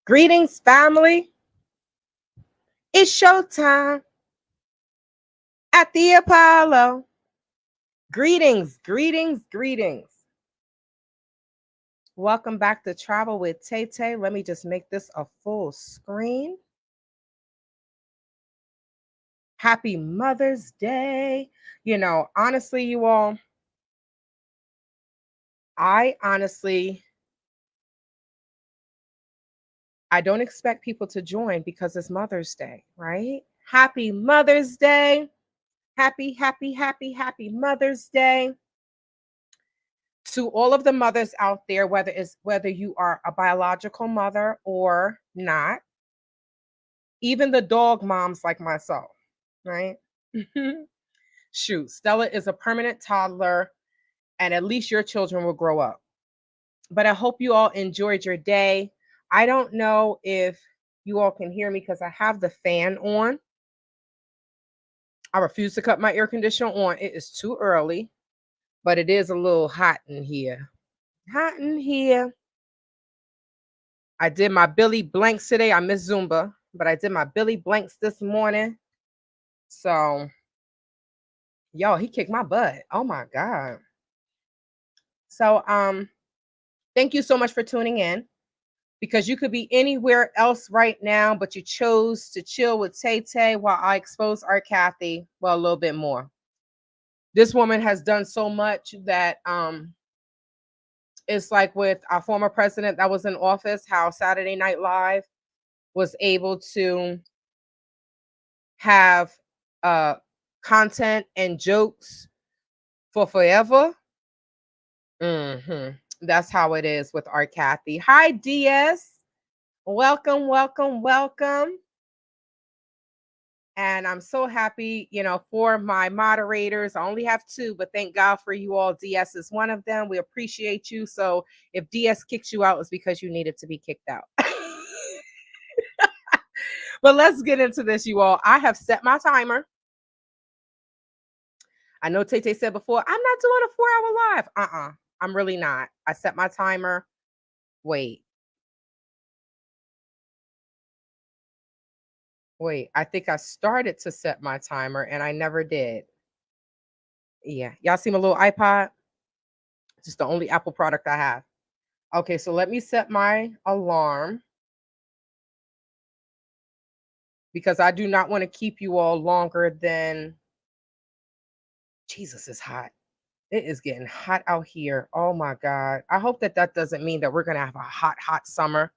Greetings, family. It's showtime at the Apollo. Greetings, greetings, greetings. Welcome back to Travel with Tay Tay. Let me just make this a full screen. Happy Mother's Day. You know, honestly, you all, I don't expect people to join because it's Mother's Day, right? Happy Mother's Day. Happy Mother's Day to all of the mothers out there, whether you are a biological mother or not, even the dog moms like myself, right? Shoot, Stella is a permanent toddler, and at least your children will grow up. But I hope you all enjoyed your day. I don't know if you all can hear me because I have the fan on. I refuse to cut my air conditioner on. It is too early, but it is a little hot in here. Hot in here. I did my Billy Blanks today. I miss Zumba, but I did my Billy Blanks this morning. So, yo, he kicked my butt. Oh my God. So, thank you so much for tuning in, because you could be anywhere else right now, but you chose to chill with Tay Tay while I expose Art Cathey. Well, a little bit more. This woman has done so much that it's like with our former president that was in office, how Saturday Night Live was able to have content and jokes for forever. That's how it is with Art Cathey. Hi, DS. Welcome, welcome, welcome. And I'm so happy, for my moderators. I only have two, but thank God for you all. DS is one of them. We appreciate you. So if DS kicks you out, it's because you needed to be kicked out. But let's get into this, you all. I have set my timer. I know Tay Tay said before, I'm not doing a 4-hour live. I'm really not. I set my timer. Wait, I think I started to set my timer and I never did. Yeah, y'all see my little iPod? Just the only Apple product I have. Okay, so let me set my alarm, because I do not want to keep you all longer than... Jesus, is hot. It is getting hot out here. Oh my God. I hope that doesn't mean that we're going to have a hot, hot summer.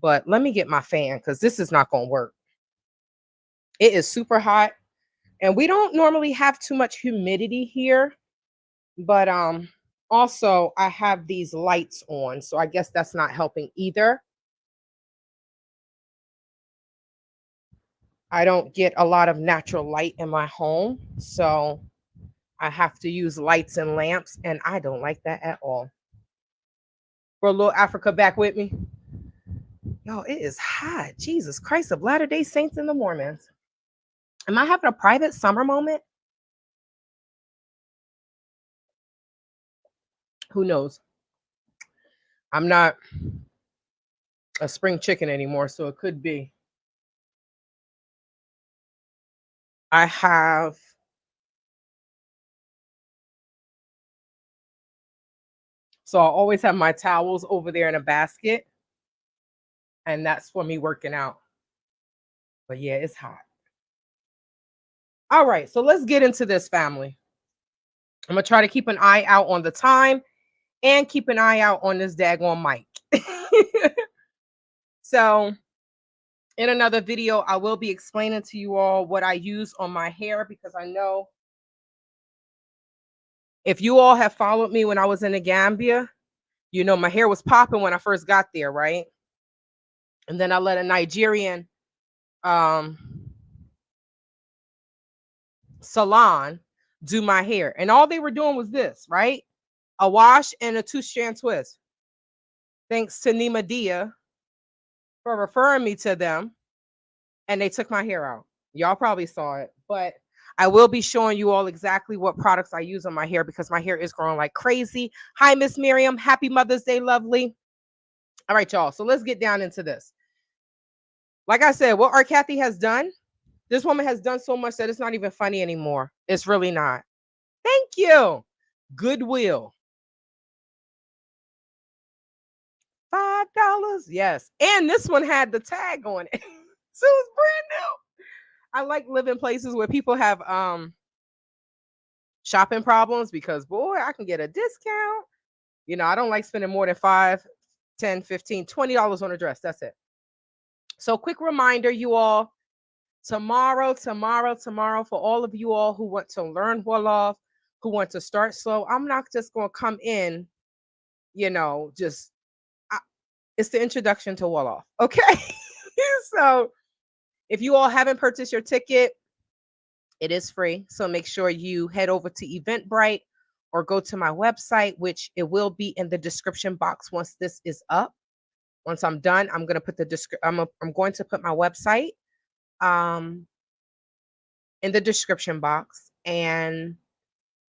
But let me get my fan, because this is not going to work. It is super hot. And we don't normally have too much humidity here. But also, I have these lights on, so I guess that's not helping either. I don't get a lot of natural light in my home, so I have to use lights and lamps, and I don't like that at all. For a little Africa back with me. Yo, it is hot. Jesus Christ of Latter-day Saints in the Mormons. Am I having a private summer moment? Who knows? I'm not a spring chicken anymore, so it could be. I have... So I always have my towels over there in a basket, and that's for me working out. But yeah, it's hot. All right, so let's get into this, family. I'm going to try to keep an eye out on the time and keep an eye out on this daggone mic. So in another video, I will be explaining to you all what I use on my hair, because I know if you all have followed me when I was in the Gambia, you know my hair was popping when I first got there, right? And then I let a Nigerian salon do my hair. And all they were doing was this, right? A wash and a 2-strand twist. Thanks to Nima Dia for referring me to them. And they took my hair out. Y'all probably saw it. But I will be showing you all exactly what products I use on my hair, because my hair is growing like crazy. Hi, Miss Miriam. Happy Mother's Day, lovely. All right, y'all. So let's get down into this. Like I said, what Art Cathey has done, this woman has done so much that it's not even funny anymore. It's really not. Thank you. Goodwill. $5. Yes. And this one had the tag on it. So it's brand new. I like living places where people have shopping problems because boy, I can get a discount. I don't like spending more than 5, 10, 15, $20 on a dress. That's it. So quick reminder, you all, tomorrow, for all of you all who want to learn Wolof, who want to start slow, I'm not just going to come in, just it's the introduction to Wolof. Okay. So if you all haven't purchased your ticket, it is free. So make sure you head over to Eventbrite or go to my website, which it will be in the description box once this is up. Once I'm done, I'm going to put I'm going to put my website in the description box, and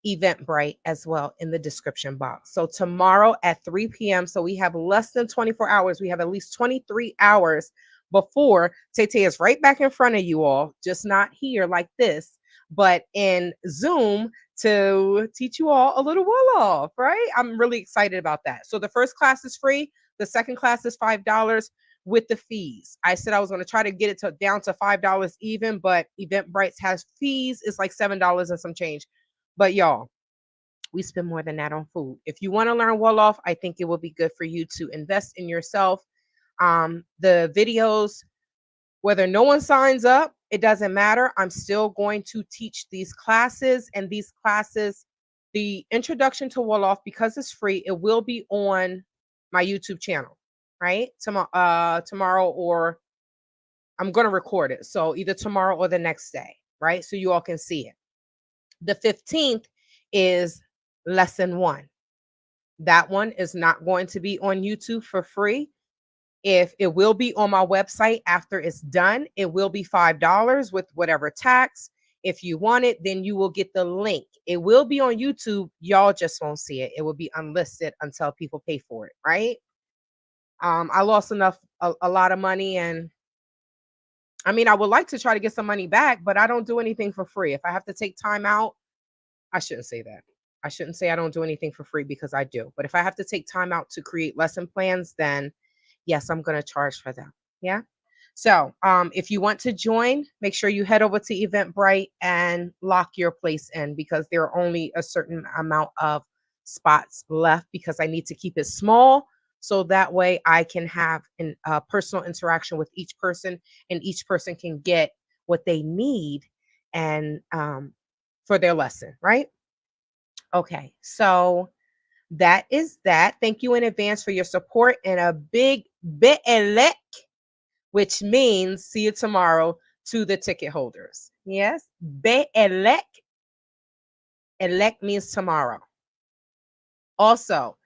Eventbrite as well in the description box. So tomorrow at 3 p.m. So we have less than 24 hours. We have at least 23 hours before Tay is right back in front of you all, just not here like this, but in Zoom to teach you all a little Wolof, right? I'm really excited about that. So the first class is free. The second class is $5 with the fees. I said I was going to try to get it down to $5 even, but Eventbrite has fees. It's like $7 and some change. But y'all, we spend more than that on food. If you want to learn Wolof, I think it will be good for you to invest in yourself. The videos, whether no one signs up, it doesn't matter. I'm still going to teach these classes, and these classes, the introduction to Wolof, because it's free, it will be on my YouTube channel, right? Tomorrow, or I'm going to record it. So either tomorrow or the next day, right? So you all can see it. The 15th is lesson 1. That one is not going to be on YouTube for free. If it will be on my website after it's done, it will be $5 with whatever tax. If you want it, then you will get the link. It will be on YouTube. Y'all just won't see it. It will be unlisted until people pay for it, right? I lost a lot of money, and I mean, I would like to try to get some money back, but I don't do anything for free. If I have to take time out, I shouldn't say that. I shouldn't say I don't do anything for free, because I do. But if I have to take time out to create lesson plans, then yes, I'm going to charge for them. Yeah. So if you want to join, make sure you head over to Eventbrite and lock your place in, because there are only a certain amount of spots left, because I need to keep it small. So that way I can have a personal interaction with each person, and each person can get what they need and for their lesson, right? Okay, so that is that. Thank you in advance for your support, and a big be'elek, which means see you tomorrow, to the ticket holders. Yes, be'elek. Elek means tomorrow. Also,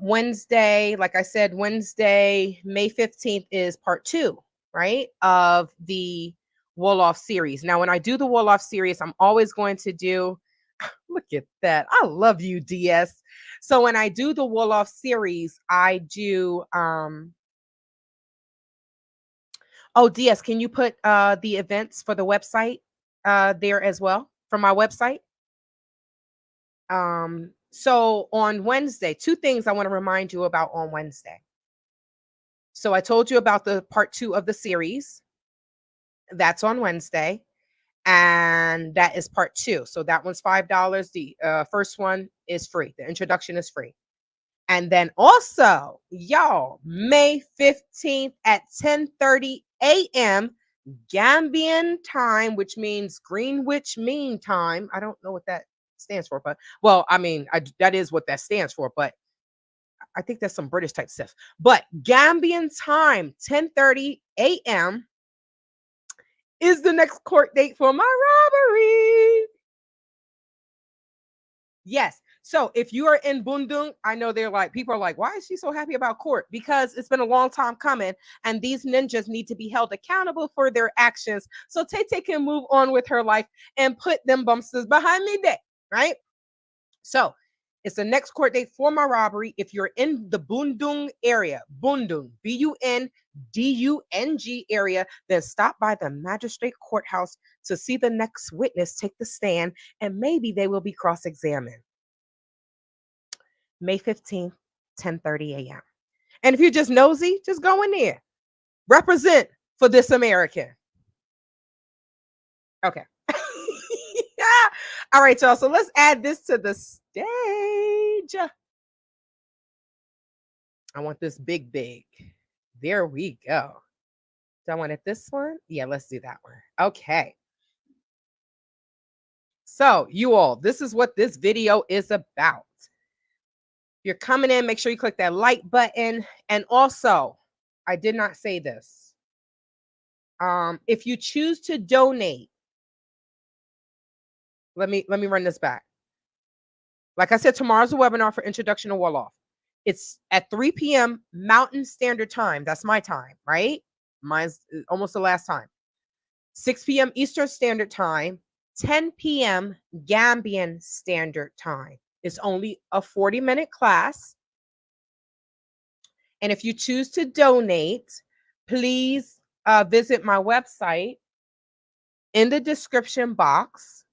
Wednesday, like I said, Wednesday, May 15th is part 2, right, of the Wolof series. Now, when I do the Wolof series, I'm always going to do, look at that. I love you, DS. So when I do the Wolof series, I do, oh, DS, can you put the events for the website there as well from my website? So on Wednesday, 2 things I want to remind you about on Wednesday. So I told you about the part 2 of the series. That's on Wednesday. And that is part 2. So that one's $5. The first one is free. The introduction is free. And then also, y'all, May 15th at 10:30 a.m. Gambian time, which means Greenwich Mean Time. I don't know what that stands for, but well, I mean, that is what that stands for, but I think that's some British type stuff. But Gambian time, 10:30 a.m. is the next court date for my robbery. Yes. So if you are in Bundung, I know people are like, why is she so happy about court? Because it's been a long time coming, and these ninjas need to be held accountable for their actions, so Tay can move on with her life and put them bumpsters behind me there, right? So It's the next court date for my robbery. If you're in the Bundung area, Bundung, Bundung area, then stop by the magistrate courthouse to see the next witness take the stand, and maybe they will be cross-examined. May 15th, 10:30 a.m. And if you're just nosy, just go in there. Represent for this American. Okay. Yeah. All right, y'all. So let's add this to the stage. I want this big. There we go. Do I want it this one? Yeah, let's do that one. Okay. So you all, this is what this video is about. You're coming in, make sure you click that like button. And also, I did not say this. If you choose to donate, let me run this back. Like I said, tomorrow's a webinar for Introduction to Wolof. It's at 3 p.m. Mountain Standard Time. That's my time, right? Mine's almost the last time. 6 p.m. Eastern Standard Time, 10 p.m. Gambian Standard Time. It's only a 40-minute class. And if you choose to donate, please visit my website in the description box.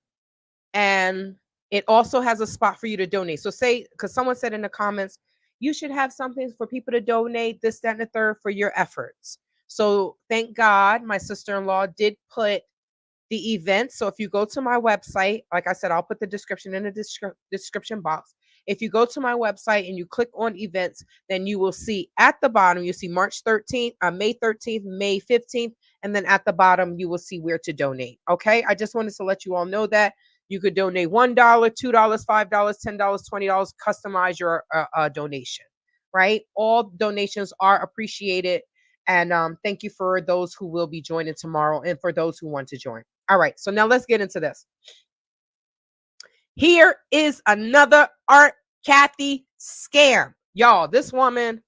And it also has a spot for you to donate. So say, because someone said in the comments, you should have something for people to donate, this, that, and the third for your efforts. So thank God my sister-in-law did put the event. So if you go to my website, like I said, I'll put the description in the description box. If you go to my website and you click on events, then you will see at the bottom, you see March 13th, May 13th, May 15th, and then at the bottom, you will see where to donate. Okay. I just wanted to let you all know that you could donate $1, $2, $5, $10, $20, customize your donation, right? All donations are appreciated. And thank you for those who will be joining tomorrow and for those who want to join. All right, so now let's get into this. Here is another Art Cathey scam. Y'all, this woman,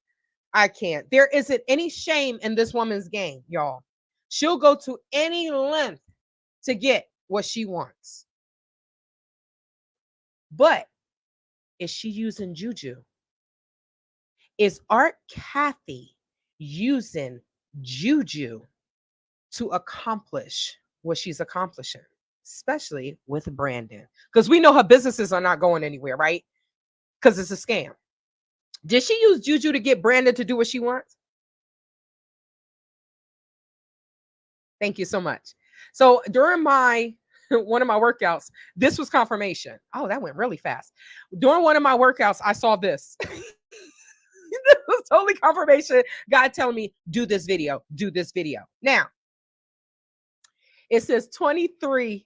I can't. There isn't any shame in this woman's game, y'all. She'll go to any length to get what she wants. But is she using Juju? Is Art Cathey using Juju to accomplish what she's accomplishing, especially with Brandon? Because we know her businesses are not going anywhere, right? Because it's a scam. Did she use Juju to get Brandon to do what she wants? Thank you so much. So during my one of my workouts, this was confirmation. Oh, that went really fast. During one of my workouts, I saw this. This was totally confirmation. God telling me, do this video, do this video. Now, it says 23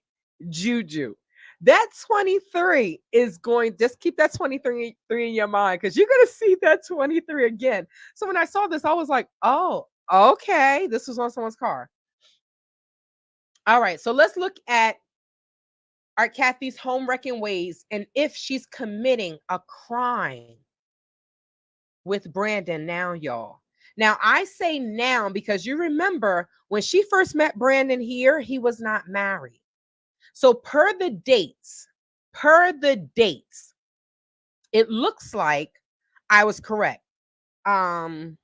Juju. That 23 is going, just keep that 23 in your mind because you're going to see that 23 again. So when I saw this, I was like, oh, okay. This was on someone's car. All right. So let's look at Art Cathey's home wrecking ways and if she's committing a crime with Brandon now, y'all. Now, I say now because you remember when she first met Brandon here, he was not married. So per the dates, it looks like I was correct. I'm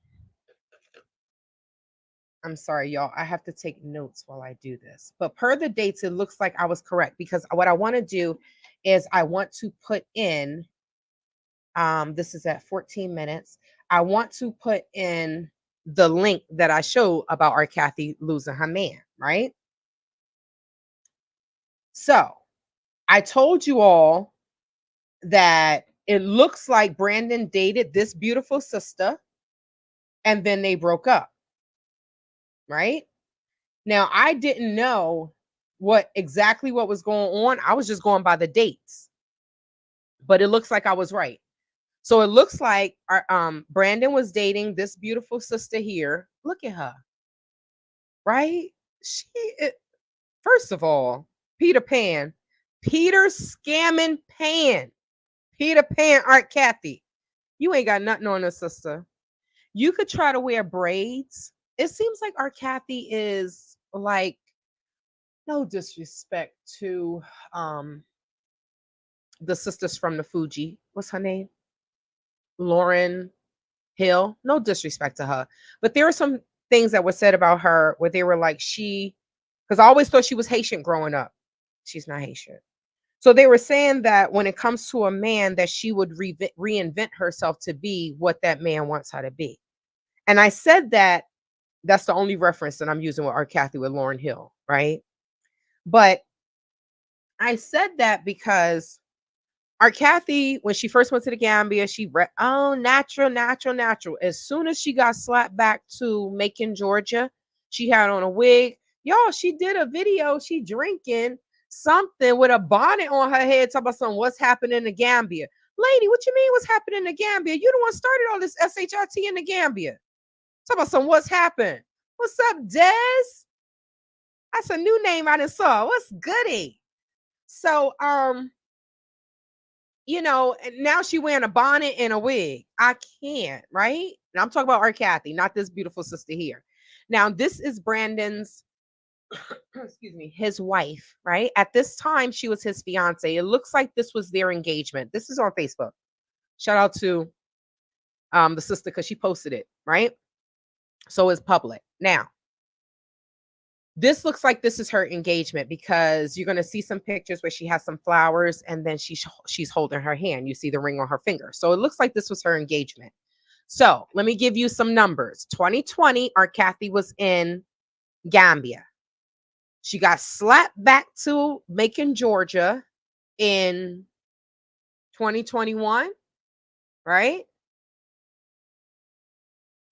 sorry, y'all. I have to take notes while I do this. But per the dates, it looks like I was correct because what I want to do is I want to put in, this is at 14 minutes. I want to put in the link that I show about Art Cathey losing her man, right? So I told you all that it looks like Brandon dated this beautiful sister and then they broke up, right? Now, I didn't know exactly what was going on. I was just going by the dates, but it looks like I was right. So it looks like Brandon was dating this beautiful sister here. Look at her, right? First of all, Peter scamming Pan. Peter Pan, Art Cathey. You ain't got nothing on her, sister. You could try to wear braids. It seems like Art Cathey is like, no disrespect to the sisters from the Fuji. What's her name? Lauren Hill. No disrespect to her, but there were some things that were said about her where they were like because I always thought she was Haitian growing up. She's not Haitian. So they were saying that when it comes to a man, that she would reinvent herself to be what that man wants her to be. And I said that that's the only reference that I'm using with Art Cathey with Lauren Hill, right? But I said that because Art Cathey, when she first went to the Gambia, she read, oh, natural, natural, natural. As soon as she got slapped back to Macon, Georgia, she had on a wig. Y'all, she did a video, she drinking something with a bonnet on her head, talking about something, what's happening in the Gambia. Lady, what you mean what's happening in the Gambia? You the one started all this SHIT in the Gambia. Talk about some what's happened. What's up, Des? That's a new name I just saw. What's goody? So, and now she wearing a bonnet and a wig. I can't, right? And I'm talking about Art Cathey, not this beautiful sister here. Now, this is Brandon's, excuse me, his wife, right? At this time, she was his fiance. It looks like this was their engagement. This is on Facebook. Shout out to the sister because she posted it, right? So it's public. Now, this looks like this is her engagement because you're going to see some pictures where she has some flowers and then she's holding her hand. You see the ring on her finger. So it looks like this was her engagement. So let me give you some numbers. 2020, Art Cathey was in Gambia. She got slapped back to Macon, Georgia in 2021, right?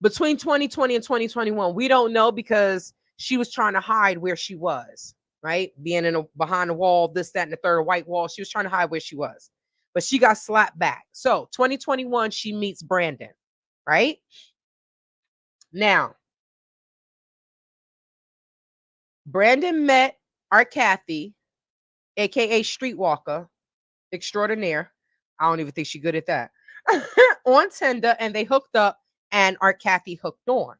Between 2020 and 2021, we don't know because she was trying to hide where she was, right? Being behind the wall, this, that, and the third, white wall. She was trying to hide where she was, but she got slapped back. So 2021, she meets Brandon, right? Now, Brandon met Art Cathey, aka Streetwalker Extraordinaire. I don't even think she's good at that. On Tinder, and they hooked up, and Art Cathey hooked on.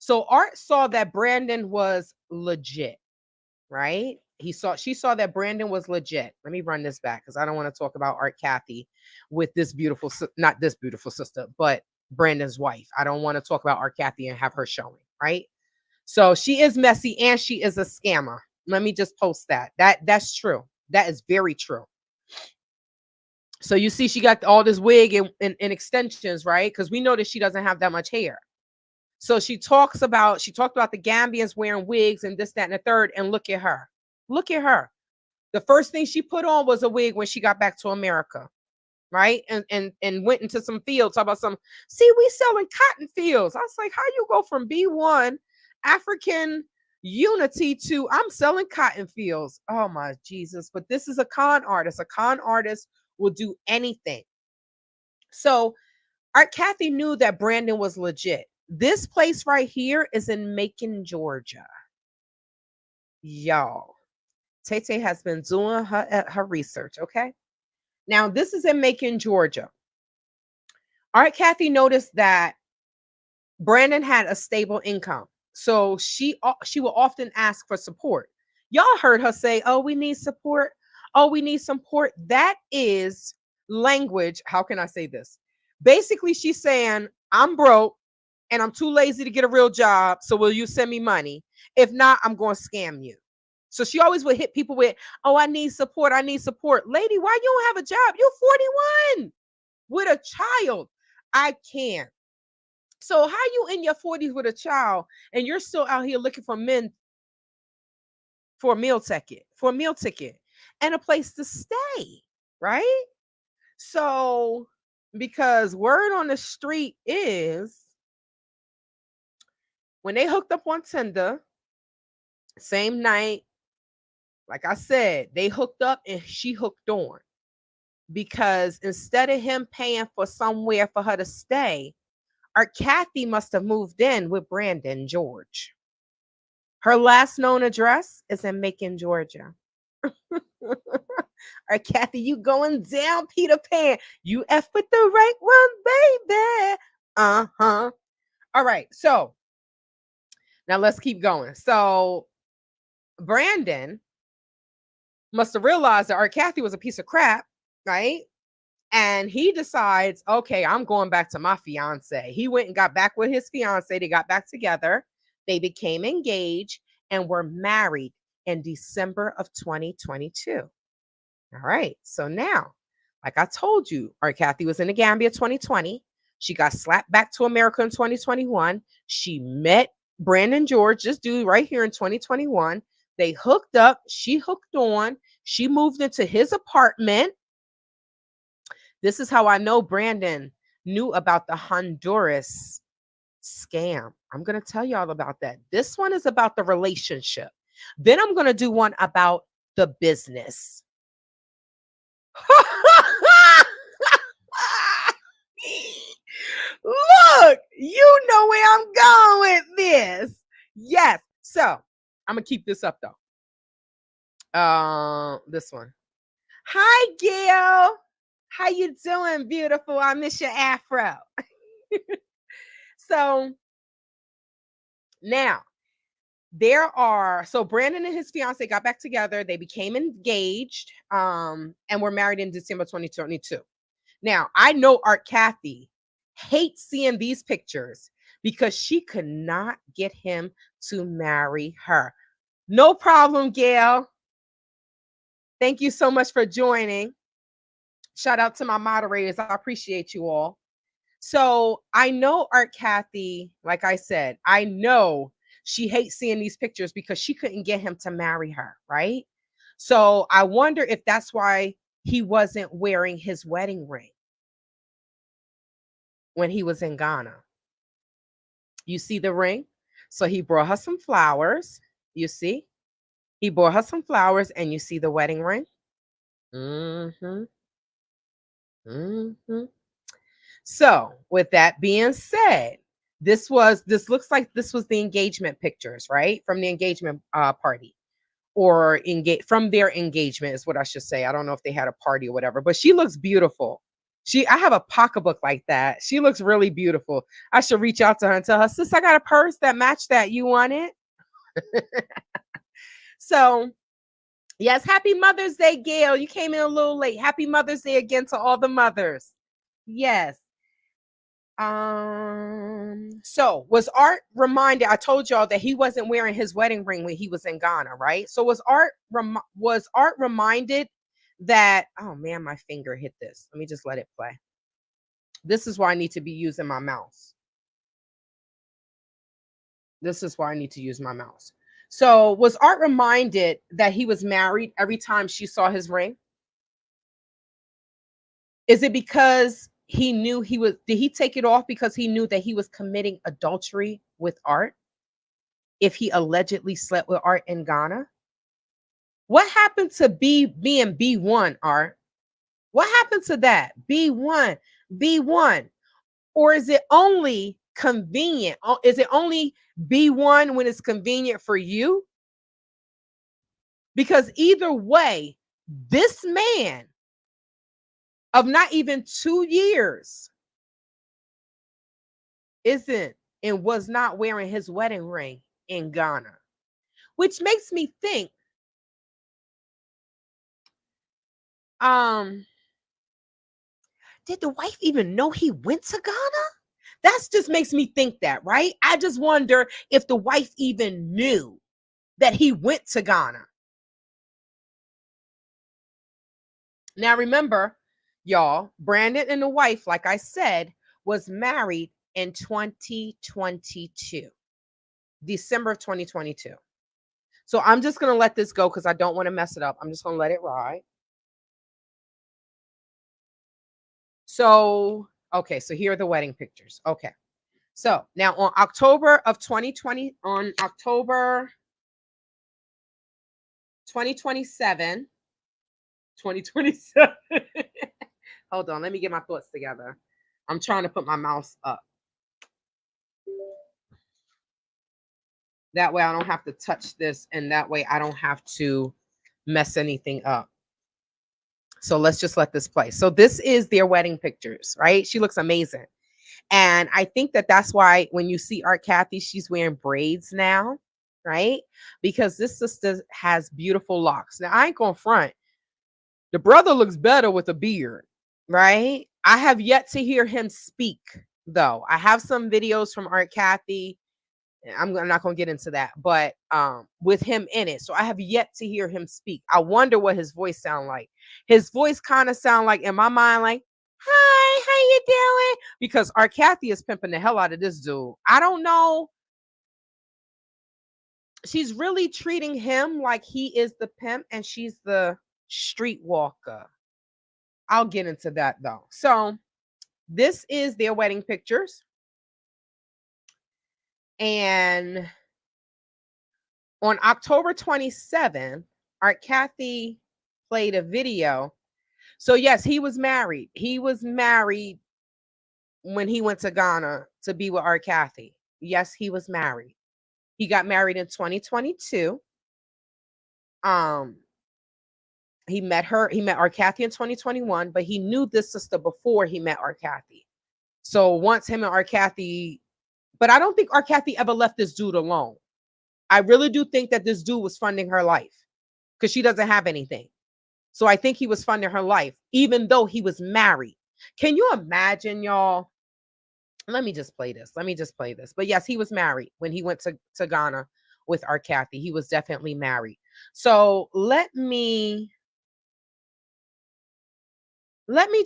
So Art saw that Brandon was legit, right? She saw that Brandon was legit. Let me run this back because I don't want to talk about Art Cathey with this beautiful, not this beautiful sister, but Brandon's wife. I don't want to talk about Art Cathey and have her showing, right? So she is messy and she is a scammer. Let me just post that. That's true. That is very true. So you see, she got all this wig and extensions, right? Because we know that she doesn't have that much hair. So she talked about the Gambians wearing wigs and this, that, and the third. And look at her. Look at her. The first thing she put on was a wig when she got back to America, right? And went into some fields. Talk about we selling cotton fields. I was like, how you go from B1 African unity to I'm selling cotton fields? Oh my Jesus. But this is a con artist. A con artist will do anything. So Art Cathey knew that Brandon was legit. This place right here is in Macon, Georgia. Y'all, Tay has been doing her research, okay? Now, this is in Macon, Georgia. Art Cathey noticed that Brandon had a stable income. So she will often ask for support. Y'all heard her say, oh, we need support. Oh, we need support. That is language. How can I say this? Basically, she's saying, I'm broke and I'm too lazy to get a real job. So will you send me money? If not, I'm going to scam you. So she always would hit people with, oh, I need support. I need support. Lady, why you don't have a job? You're 41 with a child. I can't. So how you in your 40s with a child and you're still out here looking for men for a meal ticket, and a place to stay, right? So because word on the street is when they hooked up on Tinder, same night, like I said, they hooked up and she hooked on. Because instead of him paying for somewhere for her to stay, Art Cathey must have moved in with Brandon George. Her last known address is in Macon, Georgia. Art Cathey, you going down, Peter Pan. You F with the right one, baby. Uh-huh. All right, so now let's keep going. So Brandon must have realized that Art Cathey was a piece of crap right? And he decides, okay, I'm going back to my fiance. He went and got back with his fiance. They got back together. They became engaged and were married in December of 2022. All right. So now, like I told you, Art Cathey was in the Gambia 2020. She got slapped back to America in 2021. She met Brandon George, this dude right here in 2021. They hooked up. She hooked on. She moved into his apartment. This is how I know Brandon knew about the Honduras scam. I'm going to tell you all about that. This one is about the relationship. Then I'm going to do one about the business. Look, you know where I'm going with this. Yes. So I'm going to keep this up though. This one. Hi, Gail. How you doing, beautiful? I miss your afro. So now so Brandon and his fiance got back together. They became engaged and were married in December 2022. Now, I know Art Cathey hates seeing these pictures because she could not get him to marry her. No problem, Gail. Thank you so much for joining. Shout out to my moderators. I appreciate you all. So I know Art Cathey, like I said, I know she hates seeing these pictures because she couldn't get him to marry her, right? So I wonder if that's why he wasn't wearing his wedding ring when he was in Ghana. You see the ring? So he brought her some flowers. You see? He brought her some flowers and you see the wedding ring? Mm-hmm. Mm-hmm. So, with that being said, this looks like this was the engagement pictures, right? From the engagement party or from their engagement is what I should say. I don't know if they had a party or whatever, but she looks beautiful. I have a pocketbook like that. She looks really beautiful. I should reach out to her and tell her, sis, I got a purse that matched that. You want it? So, yes, happy Mother's Day, Gail. You came in a little late. Happy Mother's Day again to all the mothers. Yes. So was Art reminded? I told y'all that he wasn't wearing his wedding ring when he was in Ghana, right? So was Art reminded that, oh man, my finger hit this. Let me just let it play. This is why I need to be using my mouse. This is why I need to use my mouse. So was Art reminded that he was married every time she saw his ring? Is it because he knew did he take it off because he knew that he was committing adultery with Art? If he allegedly slept with Art in Ghana? What happened to being B1, Art? What happened to that? B1, B1. Or is it only convenient? Is it only B1 when it's convenient for you? Because either way, this man of not even 2 years isn't and was not wearing his wedding ring in Ghana, which makes me think, did the wife even know he went to Ghana? That just makes me think that, right? I just wonder if the wife even knew that he went to Ghana. Now, remember, y'all, Brandon and the wife, like I said, was married in 2022, December of 2022. So I'm just going to let this go because I don't want to mess it up. I'm just going to let it ride. So, okay, so here are the wedding pictures. Okay. So now on October 2027, hold on, let me get my thoughts together. I'm trying to put my mouse up. That way I don't have to touch this, and that way I don't have to mess anything up. So let's just let this play. So this is their wedding pictures, right? She looks amazing. And I think that that's why when you see Art Cathey, she's wearing braids now, right? Because this sister has beautiful locks. Now, I ain't going to front. The brother looks better with a beard, right? I have yet to hear him speak, though. I have some videos from Art Cathey. I'm not going to get into that, but with him in it. So I have yet to hear him speak. I wonder what his voice sound like. His voice kind of sound like, in my mind, like, hi, how you doing? Because Art Cathey is pimping the hell out of this dude. I don't know. She's really treating him like he is the pimp and she's the streetwalker. I'll get into that though. So this is their wedding pictures. And on October 27th, Art Cathey played a video. So yes, he was married. He was married when he went to Ghana to be with Art Cathey. Yes, he was married. He got married in 2022. He met Art Cathey in 2021, but he knew this sister before he met Art Cathey. So once him and Art Cathey, but I don't think Art Cathey ever left this dude alone. I really do think that this dude was funding her life because she doesn't have anything. So I think he was funding her life, even though he was married. Can you imagine, y'all? Let me just play this. But yes, he was married when he went to Ghana with Art Cathey. He was definitely married. So let me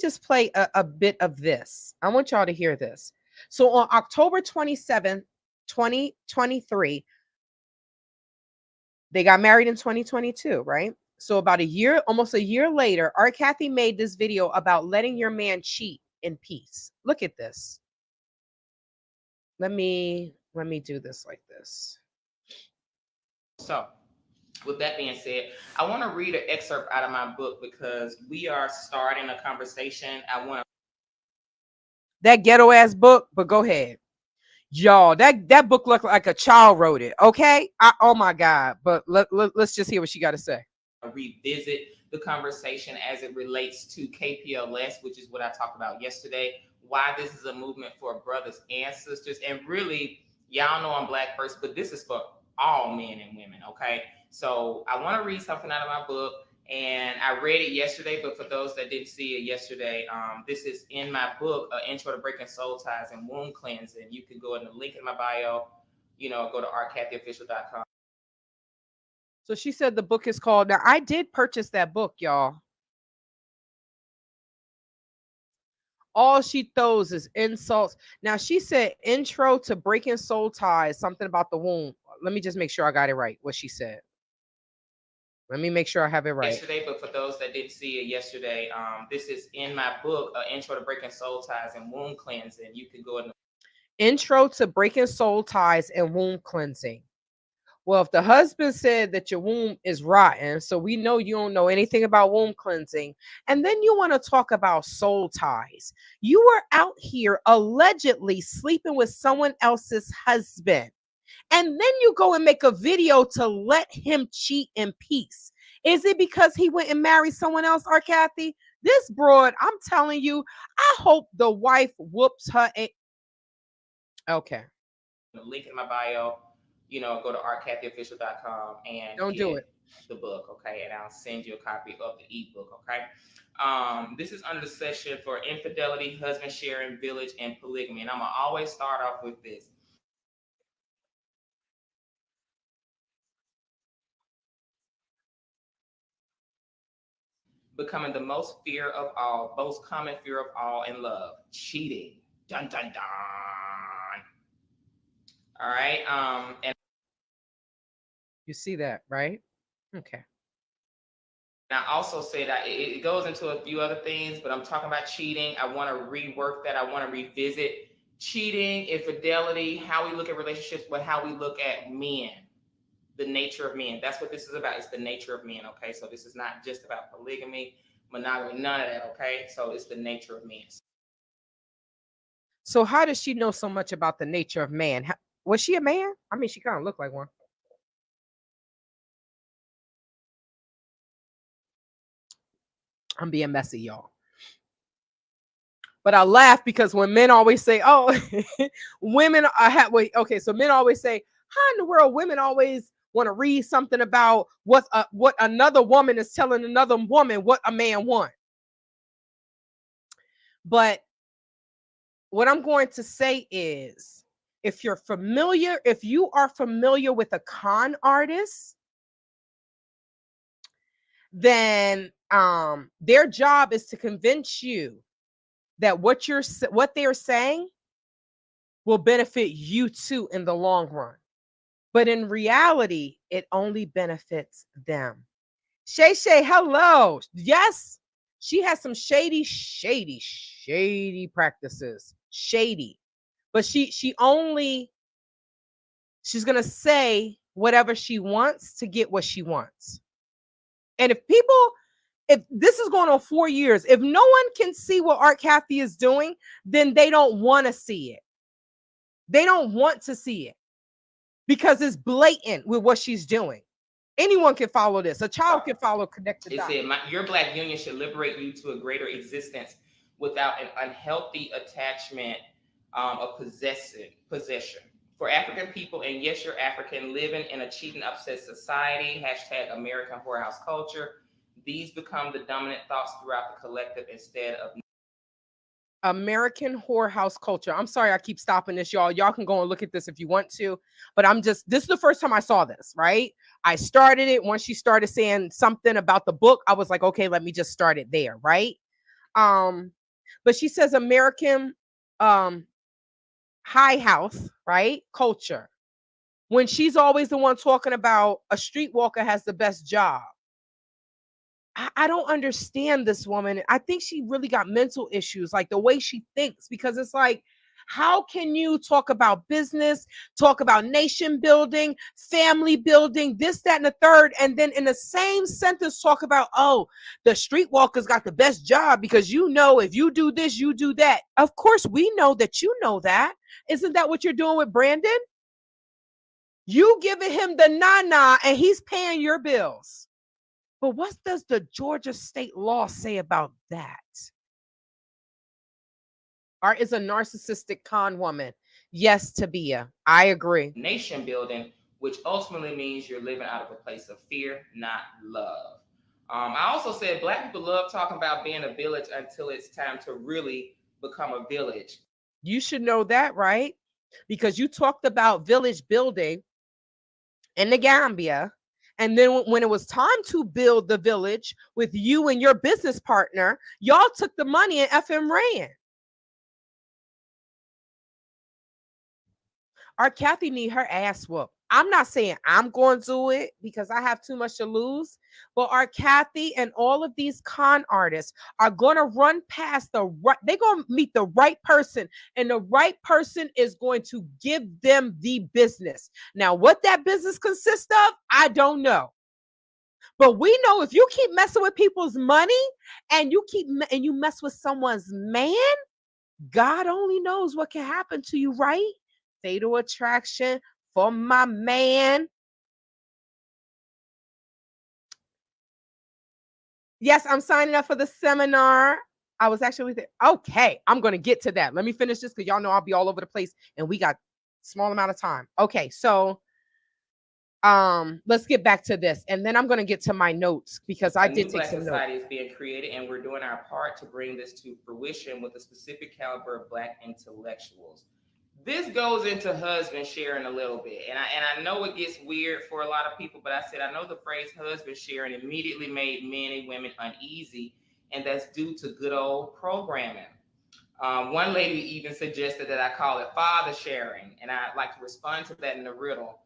just play a bit of this. I want y'all to hear this. So on October 27th, 2023, they got married in 2022, right? So about almost a year later, Art Cathey made this video about letting your man cheat in peace. Look at this. Let me do this like this. So, with that being said, I want to read an excerpt out of my book because we are starting a conversation. I want to that ghetto ass book, but go ahead. Y'all, that book looked like a child wrote it. Okay. Oh my God. But let's just hear what she got to say. Revisit the conversation as it relates to KPLS, which is what I talked about yesterday. Why this is a movement for brothers and sisters. And really, y'all know I'm Black first, but this is for all men and women. Okay. So I want to read something out of my book. And I read it yesterday, but for those that didn't see it yesterday, this is in my book, Intro to Breaking Soul Ties and Womb Cleansing. You can go in the link in my bio, go to artcatheyofficial.com. So she said the book is called, now I did purchase that book, y'all. All she throws is insults. Now she said Intro to Breaking Soul Ties, something about the womb. Let me just make sure I got it right, what she said. Let me make sure I have it right. Yesterday, but for those that didn't see it yesterday, this is in my book, Intro to Breaking Soul Ties and Womb Cleansing. You can go in the Intro to Breaking Soul Ties and Womb Cleansing. Well, if the husband said that your womb is rotten, so we know you don't know anything about womb cleansing, and then you want to talk about soul ties. You were out here allegedly sleeping with someone else's husband, and then you go and make a video to let him cheat in peace. Is it because he went and married someone else, Art Cathey? This broad, I'm telling you, I hope the wife whoops her. Okay. The link in my bio. Go to artcatheyofficial.com and don't do it. The book, okay? And I'll send you a copy of the ebook, okay? This is under the section for infidelity, husband sharing, village, and polygamy. And I'm going to always start off with this. Becoming the most fear of all, most common fear of all in love, cheating. Dun, dun, dun. All right. And you see that, right? Okay. I also said that it goes into a few other things, but I'm talking about cheating. I want to rework that. I want to revisit cheating, infidelity, how we look at relationships, but how we look at men, the nature of men. That's what this is about. It's the nature of men, okay? So this is not just about polygamy, monogamy, none of that, okay? So it's the nature of men. So how does she know so much about the nature of man? Was she a man? I mean, she kind of looked like one. I'm being messy, y'all. But I laugh because when men always say, "Oh, women are wait, okay," so men always say, "How in the world women always want to read something about what another woman is telling another woman what a man wants. But what I'm going to say is, if you are familiar with a con artist, then their job is to convince you that what they're saying will benefit you too in the long run. But in reality, it only benefits them. Shay, hello. Yes, she has some shady practices. Shady. But she's gonna say whatever she wants to get what she wants. And if this is going on 4 years, if no one can see what Art Cathey is doing, then they don't want to see it. They don't want to see it because it's blatant with what she's doing. Anyone can follow this. A child can follow connected dots. It said, your Black union should liberate you to a greater existence without an unhealthy attachment of possession. For African people, and yes, you're African, living in a cheating, obsessed society, # American whorehouse culture, these become the dominant thoughts throughout the collective instead of American whorehouse culture. I'm sorry I keep stopping this, y'all. Y'all can go and look at this if you want to, but this is the first time I saw this, right? I started it once she started saying something about the book. I was like, okay, let me just start it there, right? But she says American high house, right? Culture. When she's always the one talking about a streetwalker has the best job. I don't understand this woman. I think she really got mental issues, like the way she thinks, because it's like, how can you talk about business, talk about nation building, family building, this, that, and the third, and then in the same sentence talk about, oh, the streetwalkers got the best job because if you do this, you do that. Of course, we know that you know that. Isn't that what you're doing with Brandon? You giving him the na-na and he's paying your bills. But what does the Georgia state law say about that? Art is a narcissistic con woman. Yes, Tabia, I agree. Nation building, which ultimately means you're living out of a place of fear, not love. I also said Black people love talking about being a village until it's time to really become a village. You should know that, right? Because you talked about village building in the Gambia. And then when it was time to build the village with you and your business partner, y'all took the money and FM ran. Art Cathey need her ass whooped. I'm not saying I'm going to do it because I have too much to lose, but Art Cathey and all of these con artists are going to run past they're going to meet the right person, and the right person is going to give them the business. Now, what that business consists of, I don't know. But we know if you keep messing with people's money and you mess with someone's man, God only knows what can happen to you, right? Fatal attraction for my man. Yes, I'm signing up for the seminar. I was actually there. Okay, I'm going to get to that. Let me finish this because y'all know I'll be all over the place and we got small amount of time. Okay, so let's get back to this, and then I'm going to get to my notes because I did take some notes. Society is being created, and we're doing our part to bring this to fruition with a specific caliber of Black intellectuals. This goes into husband sharing a little bit, and I know it gets weird for a lot of people, but I know the phrase husband sharing immediately made men and women uneasy, and that's due to good old programming. One lady even suggested that I call it father sharing, and I'd like to respond to that in a riddle.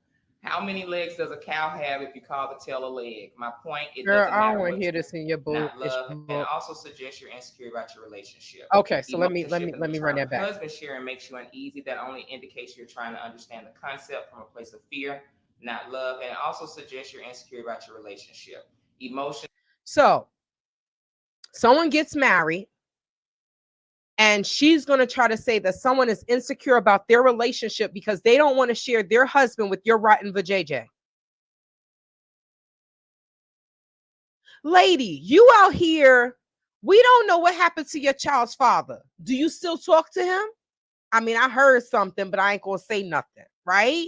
How many legs does a cow have if you call the tail a leg? My point, it Girl, doesn't matter. I don't want to hear this in your book. Not love, and also suggest you're insecure about your relationship. Okay, so let me run that back. Husband sharing makes you uneasy. That only indicates you're trying to understand the concept from a place of fear, not love, and also suggest you're insecure about your relationship. Emotion. So, someone gets married, and she's going to try to say that someone is insecure about their relationship because they don't want to share their husband with your rotten vajayjay. Lady, you out here, we don't know what happened to your child's father. Do you still talk to him? I mean, I heard something, but I ain't going to say nothing, right?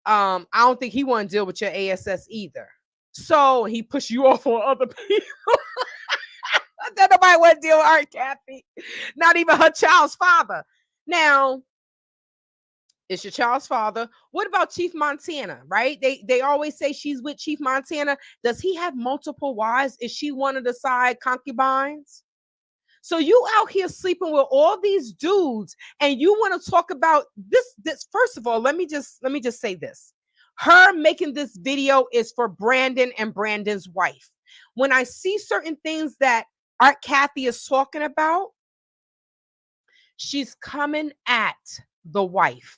I don't think he want to deal with your ASS either. So he pushed you off on other people. That nobody want to deal with Art Cathey. Not even her child's father. Now, it's your child's father. What about Chief Montana, right? They always say she's with Chief Montana. Does he have multiple wives? Is she one of the side concubines? So you out here sleeping with all these dudes, and you want to talk about this first of all, let me just say this. Her making this video is for Brandon and Brandon's wife. When I see certain things that Art Cathey is talking about, she's coming at the wife.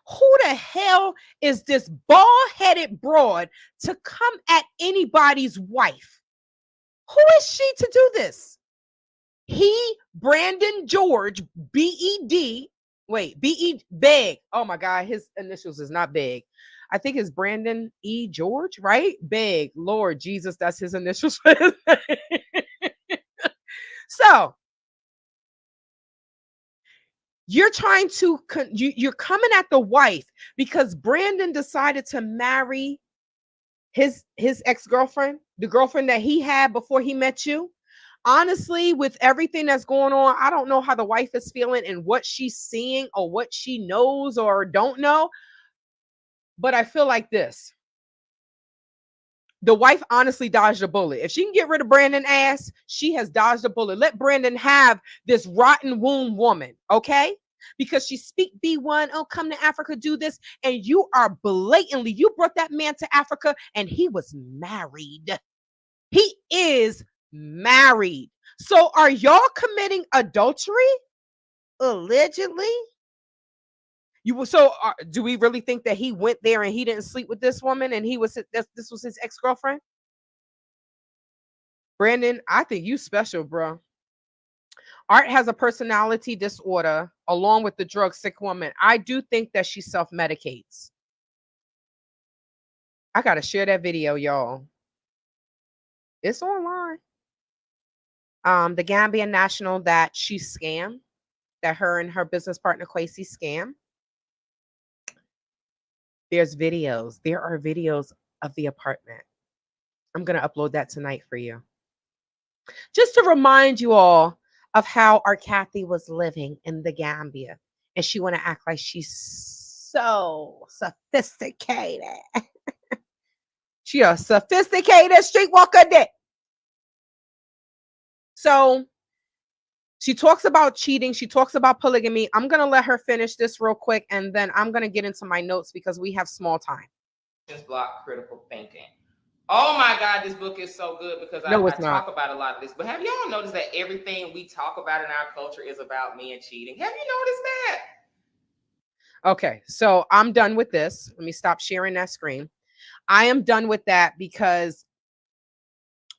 Who the hell is this bald-headed broad to come at anybody's wife? Who is she to do this? He, Brandon George, B-E-D, B-E, Beg. Oh my God, his initials is not Beg. I think it's Brandon E. George, right? Beg, Lord Jesus, that's his initials. So, you're trying to, you're coming at the wife because Brandon decided to marry his ex-girlfriend, the girlfriend that he had before he met you. Honestly, with everything that's going on, I don't know how the wife is feeling and what she's seeing or what she knows or don't know. But I feel like this. The wife honestly dodged a bullet. If she can get rid of Brandon's ass, she has dodged a bullet. Let Brandon have this rotten womb woman, okay? Because she speak B1, oh, come to Africa, do this. And you are blatantly, you brought that man to Africa and he was married. He is married. So are y'all committing adultery? Allegedly? Do we really think that he went there and he didn't sleep with this woman and this was his ex-girlfriend? Brandon, I think you special, bro. Art has a personality disorder along with the drug sick woman. I do think that she self-medicates. I got to share that video, y'all. It's online. The Gambian national that she scammed, that her and her business partner Kwesi scam. There's videos. There are videos of the apartment. I'm going to upload that tonight for you. Just to remind you all of how Art Cathey was living in the Gambia. And she want to act like she's so sophisticated. She a sophisticated streetwalker dick. So she talks about cheating. She talks about polygamy. I'm going to let her finish this real quick, and then I'm going to get into my notes because we have small time. Just block critical thinking. Oh my God, this book is so good because I talk about a lot of this. But have y'all noticed that everything we talk about in our culture is about men cheating? Have you noticed that? Okay, so I'm done with this. Let me stop sharing that screen. I am done with that because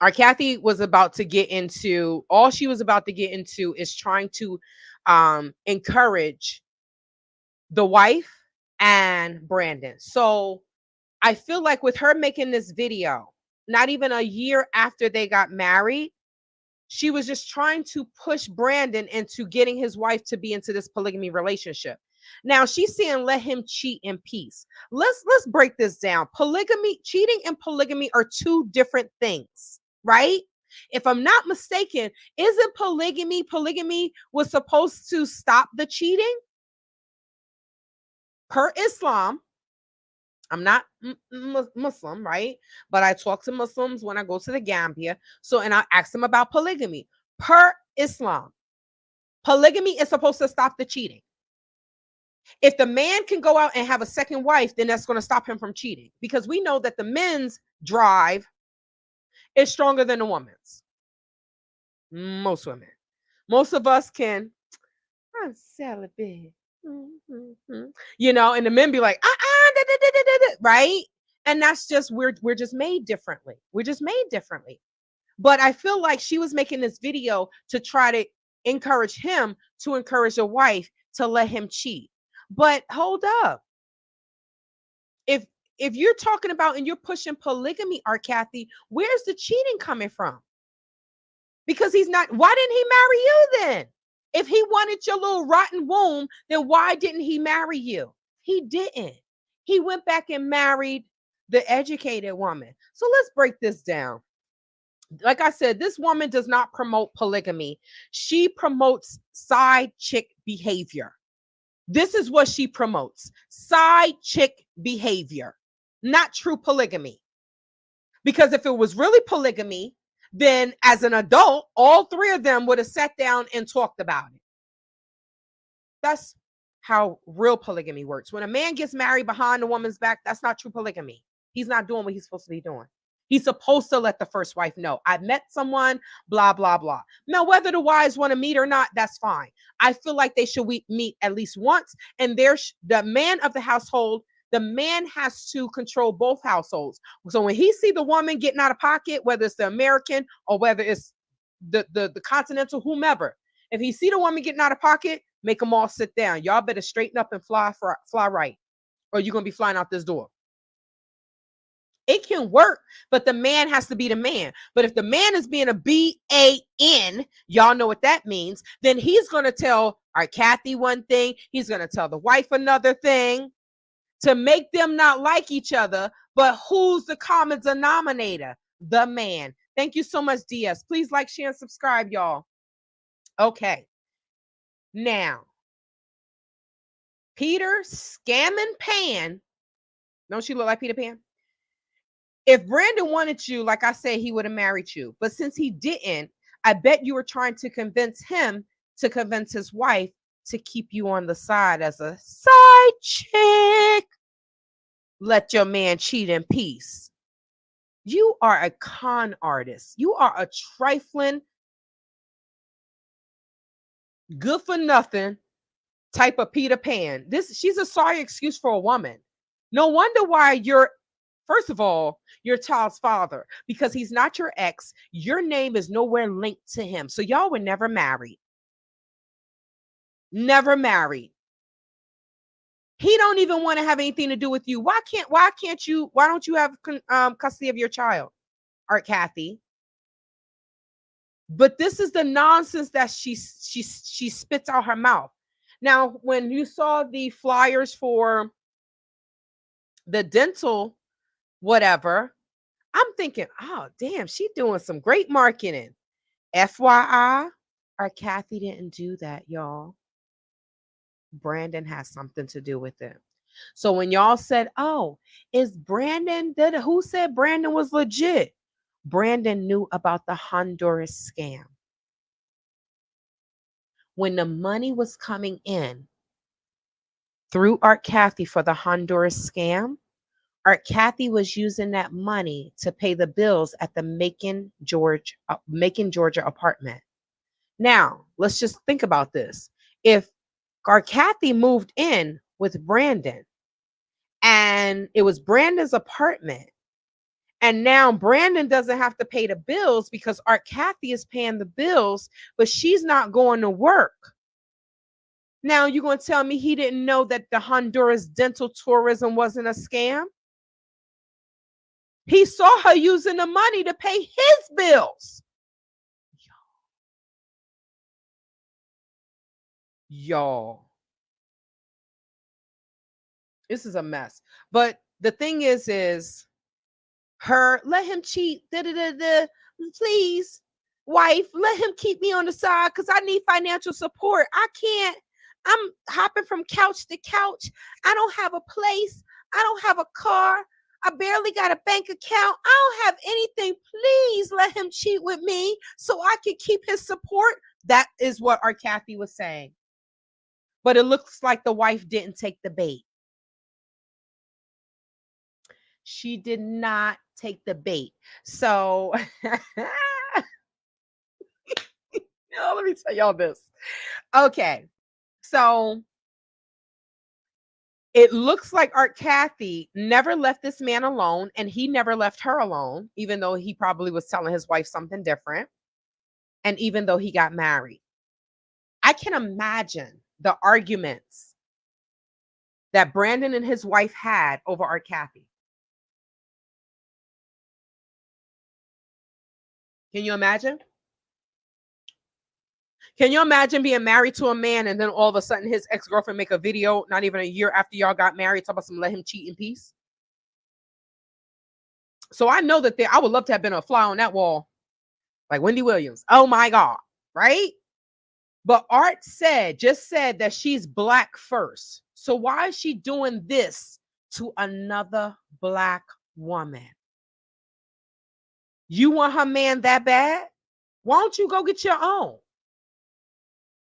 Art Cathey was about to get into, all she was about to get into is trying to encourage the wife and Brandon. So I feel like with her making this video, not even a year after they got married, she was just trying to push Brandon into getting his wife to be into this polygamy relationship. Now she's saying, let him cheat in peace. Let's break this down. Polygamy, cheating and polygamy are two different things, right? If I'm not mistaken, isn't polygamy was supposed to stop the cheating? Per Islam, I'm not Muslim, right? But I talk to Muslims when I go to the Gambia. So, and I ask them about polygamy. Per Islam, polygamy is supposed to stop the cheating. If the man can go out and have a second wife, then that's going to stop him from cheating. Because we know that the men's drive is stronger than the woman's. Most women. Most of us can, I'm celibate. You know, and the men be like, right? And that's just, we're just made differently. We're just made differently. But I feel like she was making this video to try to encourage him to encourage a wife to let him cheat. But hold up. If you're talking about and you're pushing polygamy, Art Cathey, where's the cheating coming from? Because he's not, why didn't he marry you then? If he wanted your little rotten womb, then why didn't he marry you? He didn't. He went back and married the educated woman. So let's break this down. Like I said, this woman does not promote polygamy. She promotes side chick behavior. This is what she promotes: side chick behavior, not true polygamy. Because if it was really polygamy, then as an adult, all three of them would have sat down and talked about it. That's how real polygamy works. When a man gets married behind a woman's back, that's not true polygamy. He's not doing what he's supposed to be doing. He's supposed to let the first wife know, I met someone, blah, blah, blah. Now, whether the wives want to meet or not, that's fine. I feel like they should meet at least once. And there's the man of the household. The man has to control both households. So when he see the woman getting out of pocket, whether it's the American or whether it's the continental, whomever, if he see the woman getting out of pocket, make them all sit down. Y'all better straighten up and fly right, or you're going to be flying out this door. It can work, but the man has to be the man. But if the man is being a BAN, y'all know what that means, then he's going to tell Art Cathey one thing. He's going to tell the wife another thing to make them not like each other. But who's the common denominator? The man. Thank you so much, DS. Please like, share, and subscribe, y'all. Okay. Now, Peter scamming Pan. Don't she look like Peter Pan? If Brandon wanted you, like I said, he would have married you. But since he didn't, I bet you were trying to convince him to convince his wife to keep you on the side as a side chick. Let your man cheat in peace. You are a con artist. You are a trifling, good for nothing type of Peter Pan. She's a sorry excuse for a woman. No wonder why first of all, your child's father, because he's not your ex. Your name is nowhere linked to him. So y'all were never married. Never married. He don't even want to have anything to do with you. Why don't you have custody of your child, Art Cathey? But this is the nonsense that she spits out her mouth. Now, when you saw the flyers for the dental whatever, I'm thinking, oh, damn, she doing some great marketing. FYI, Art Cathey didn't do that, y'all. Brandon has something to do with it. So when y'all said, oh, is Brandon, who said Brandon was legit? Brandon knew about the Honduras scam. When the money was coming in through Art Cathey for the Honduras scam, Art Cathey was using that money to pay the bills at the Macon, Georgia apartment. Now, let's just think about this. If Art Cathey moved in with Brandon and it was Brandon's apartment, and now Brandon doesn't have to pay the bills because Art Cathey is paying the bills, but she's not going to work. Now you're going to tell me he didn't know that the Honduras dental tourism wasn't a scam? He saw her using the money to pay his bills. Y'all. This is a mess. But the thing is let him cheat. Please, wife, let him keep me on the side because I need financial support. I'm hopping from couch to couch. I don't have a place. I don't have a car. I barely got a bank account. I don't have anything. Please let him cheat with me so I can keep his support. That is what Art Cathey was saying. But it looks like the wife didn't take the bait. She did not take the bait. So let me tell y'all this. Okay. So it looks like Art Cathey never left this man alone, and he never left her alone, even though he probably was telling his wife something different, and even though he got married. I can imagine the arguments that Brandon and his wife had over Art Cathey. Can you imagine? Can you imagine being married to a man and then all of a sudden his ex-girlfriend make a video not even a year after y'all got married talk about some let him cheat in peace? So I know that I would love to have been a fly on that wall like Wendy Williams. Oh my God, right? But Art just said that she's black first. So why is she doing this to another black woman? You want her man that bad? Why don't you go get your own?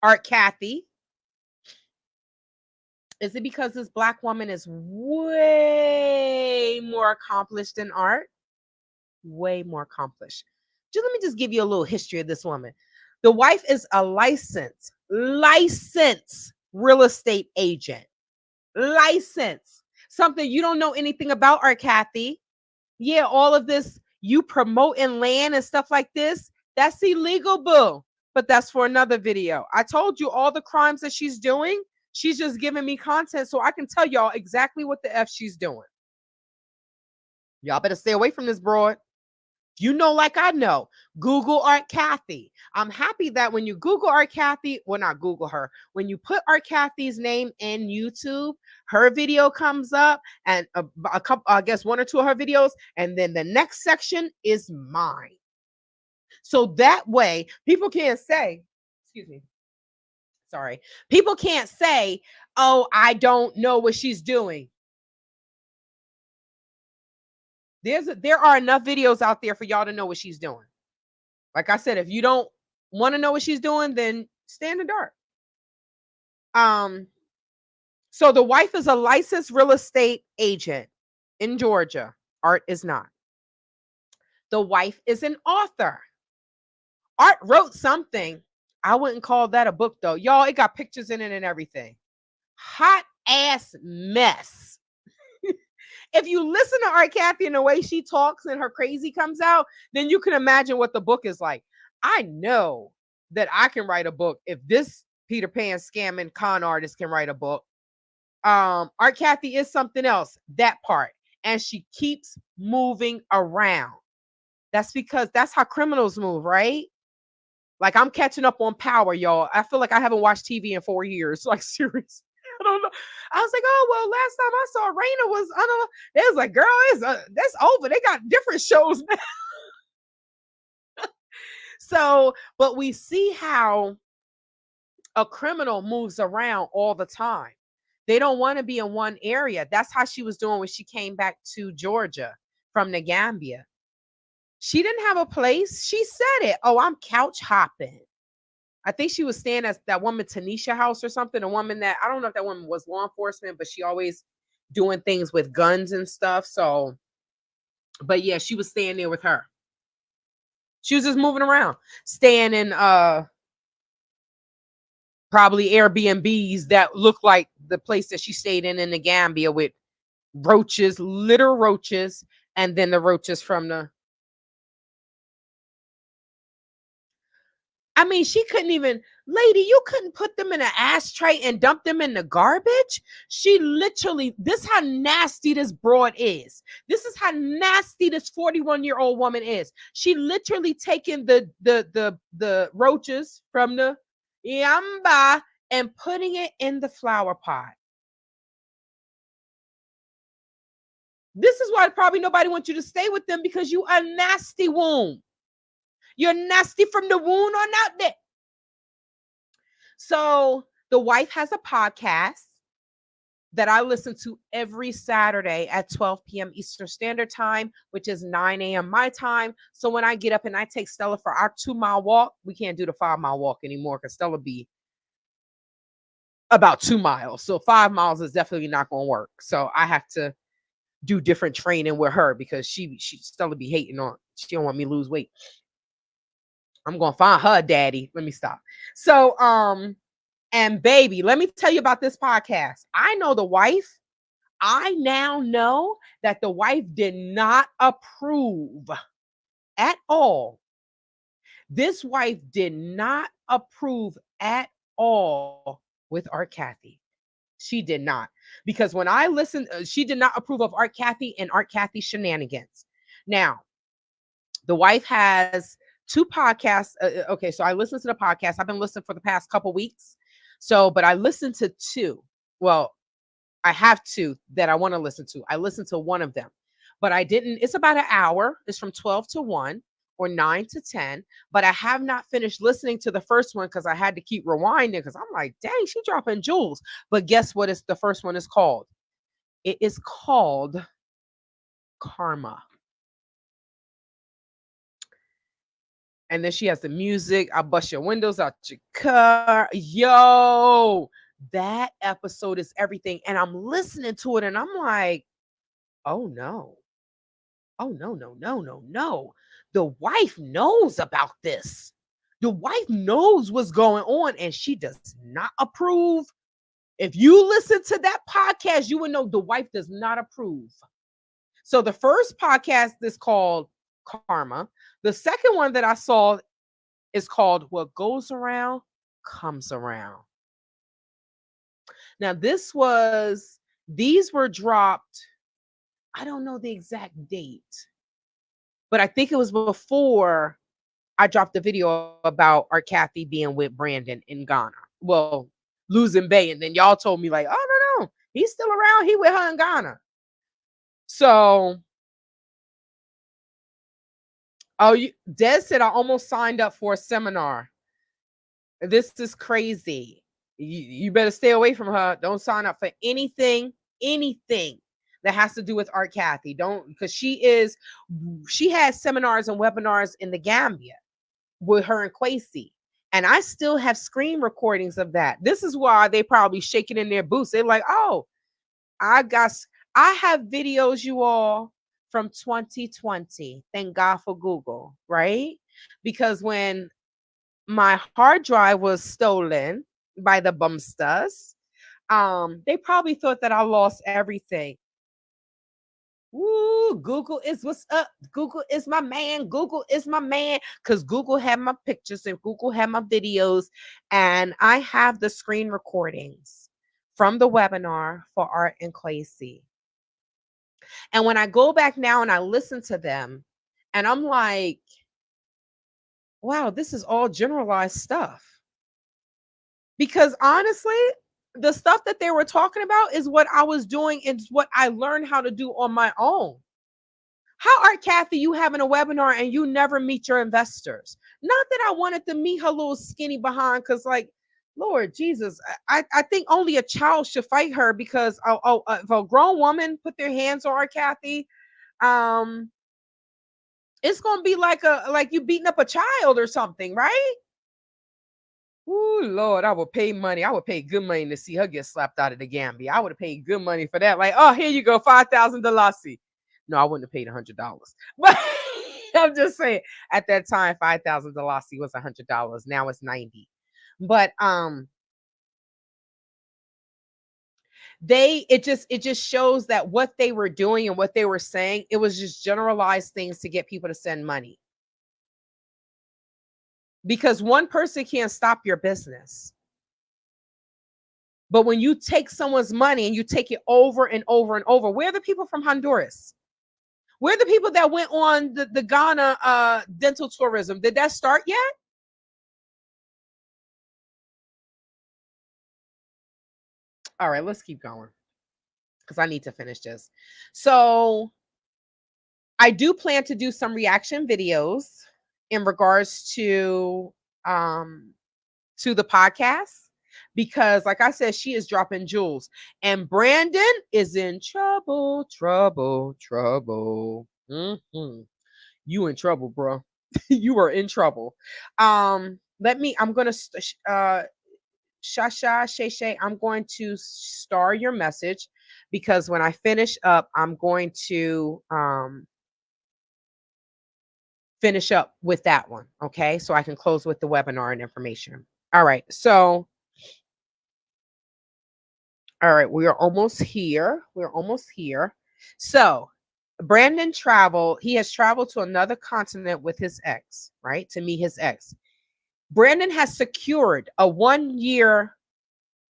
Art Cathey. Is it because this black woman is way more accomplished than Art? Way more accomplished. Let me just give you a little history of this woman. The wife is a licensed real estate agent. License. Something you don't know anything about, Art Cathey. Yeah, all of this, you promoting land and stuff like this, that's illegal, boo. But that's for another video. I told you all the crimes that she's doing. She's just giving me content so I can tell y'all exactly what the F she's doing. Y'all better stay away from this broad. You know, like I know, Google Art Cathey. I'm happy that when you Google Art Cathey, well, not Google her, when you put Art Cathey's name in YouTube, her video comes up and a couple, I guess 1 or 2 of her videos. And then the next section is mine. So that way people can't say, excuse me. Sorry. People can't say, oh, I don't know what she's doing. There are enough videos out there for y'all to know what she's doing. Like I said, if you don't want to know what she's doing, then stay in the dark. So the wife is a licensed real estate agent in Georgia. Art is not. The wife is an author. Art wrote something. I wouldn't call that a book though. Y'all, it got pictures in it and everything. Hot ass mess. If you listen to Art Cathey and the way she talks and her crazy comes out, then you can imagine what the book is like. I know that I can write a book if this Peter Pan scamming con artist can write a book. Art Cathey is something else, that part. And she keeps moving around. That's because that's how criminals move, right? Like I'm catching up on Power, y'all. I feel like I haven't watched TV in 4 years. Like seriously. I don't know. I was like, oh, well, last time I saw Raina was, I don't know. It was like, girl, that's over. They got different shows now. So, but we see how a criminal moves around all the time. They don't want to be in one area. That's how she was doing when she came back to Georgia from the Gambia. She didn't have a place. She said it. Oh, I'm couch hopping. I think she was staying at that woman Tanisha house or something. A woman that, I don't know if that woman was law enforcement, but she always doing things with guns and stuff. So, but yeah, she was staying there with her. She was just moving around, staying in probably Airbnbs that look like the place that she stayed in the Gambia with roaches, literal roaches, and then the roaches from the. I mean, she couldn't even, lady, you couldn't put them in an ashtray and dump them in the garbage. She literally, this how nasty this broad is. This is how nasty this 41-year-old woman is. She literally taking the roaches from the yamba and putting it in the flower pot. This is why probably nobody wants you to stay with them, because you a nasty womb. You're nasty from the wound on out there. So the wife has a podcast that I listen to every Saturday at 12 p.m. Eastern Standard Time, which is 9 a.m. my time. So when I get up and I take Stella for our 2-mile walk, we can't do the 5-mile walk anymore because Stella be about 2 miles. So 5 miles is definitely not going to work. So I have to do different training with her because she Stella be hating on. She don't want me to lose weight. I'm going to find her daddy. Let me stop. So, and baby, let me tell you about this podcast. I know the wife. I now know that the wife did not approve at all. This wife did not approve at all with Art Cathey. She did not. Because when I listened, she did not approve of Art Cathey and Art Cathey shenanigans. Now, the wife has 2 podcasts. Okay, so I listened to the podcast. I've been listening for the past couple weeks. So, but I listened to 2. Well, I have 2 that I want to listen to. I listened to one of them, but I didn't. It's about an hour. It's from 12 to 1 or 9 to 10. But I have not finished listening to the first one because I had to keep rewinding because I'm like, dang, she dropping jewels. But guess what? Is the first one is called? It is called Karma. And then she has the music. I'll bust your windows out your car. Yo, that episode is everything. And I'm listening to it and I'm like, oh no. Oh no, no, no, no, no. The wife knows about this. The wife knows what's going on and she does not approve. If you listen to that podcast, you would know the wife does not approve. So the first podcast is called Karma. The second one that I saw is called What Goes Around Comes Around. Now, these were dropped, I don't know the exact date, but I think it was before I dropped the video about Art Cathey being with Brandon in Ghana. Well, losing Bay. And then y'all told me, like, oh, no, he's still around. He with her in Ghana. So, Des said, I almost signed up for a seminar. This is crazy. You better stay away from her. Don't sign up for anything that has to do with Art Cathey. Don't, because she has seminars and webinars in the Gambia with her and Kwesi. And I still have screen recordings of that. This is why they probably shaking in their boots. They're like, oh, I have videos, you all, from 2020. Thank God for Google, right? Because when my hard drive was stolen by the bumsters, they probably thought that I lost everything. Ooh, Google is what's up. Google is my man. Google is my man. Because Google had my pictures and Google had my videos. And I have the screen recordings from the webinar for Art and Kwesi. And when I go back now and I listen to them, and I'm like, wow, this is all generalized stuff. Because honestly, the stuff that they were talking about is what I was doing and what I learned how to do on my own. How, Art Cathey, you having a webinar and you never meet your investors? Not that I wanted to meet her little skinny behind, because, like, Lord Jesus, I think only a child should fight her, because if a grown woman put their hands on Art Cathey, it's gonna be like you beating up a child or something, right? Oh Lord, I would pay money. I would pay good money to see her get slapped out of the Gambia. I would have paid good money for that. Like, oh, here you go, $5,000. No, I wouldn't have paid $100. But I'm just saying, at that time, $5,000 was $100. Now it's 90. But it just shows that what they were doing and what they were saying, it was just generalized things to get people to send money. Because one person can't stop your business. But when you take someone's money and you take it over and over and over, where are the people from Honduras? Where are the people that went on the Ghana dental tourism? Did that start yet? All right, let's keep going, because I need to finish this. So I do plan to do some reaction videos in regards to the podcast, because, like I said, she is dropping jewels, and Brandon is in trouble. Mm-hmm. You in trouble, bro. You are in trouble. I'm gonna Shasha Shay, I'm going to star your message, because when I finish up, I'm going to finish up with that one. Okay, so I can close with the webinar and information. All right, so all right, we are almost here. We're almost here. So Brandon he has traveled to another continent with his ex, right? To meet his ex. Brandon has secured a 1-year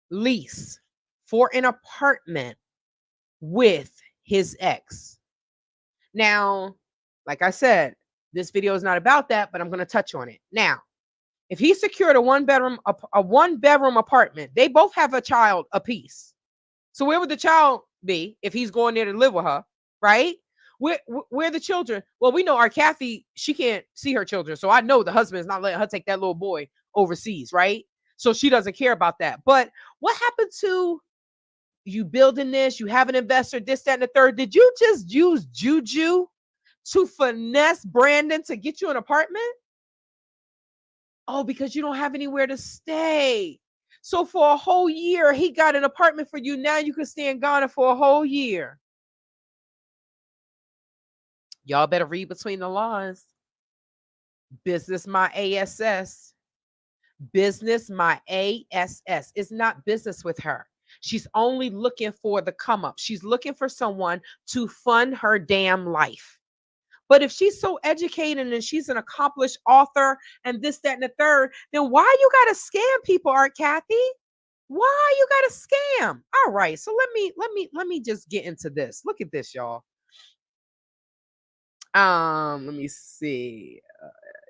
lease for an apartment with his ex. Now, like I said, This video is not about that, but I'm going to touch on it. Now, if he secured a one-bedroom apartment, they both have a child apiece. So where would the child be if he's going there to live with her, right? Where are the children? Well, we know Art Cathey, she can't see her children. So I know the husband is not letting her take that little boy overseas, right? So she doesn't care about that. But what happened to you building this? You have an investor, this, that, and the third. Did you just use Juju to finesse Brandon to get you an apartment? Oh, because you don't have anywhere to stay. So for a whole year, he got an apartment for you. Now you can stay in Ghana for a whole year. Y'all better read between the lines. Business my ASS. Business my ASS. It's not business with her. She's only looking for the come up. She's looking for someone to fund her damn life. But if she's so educated and she's an accomplished author and this, that, and the third, then why you got to scam people, Art Cathey? Why you got to scam? All right, so let me just get into this. Look at this, y'all. Let me see.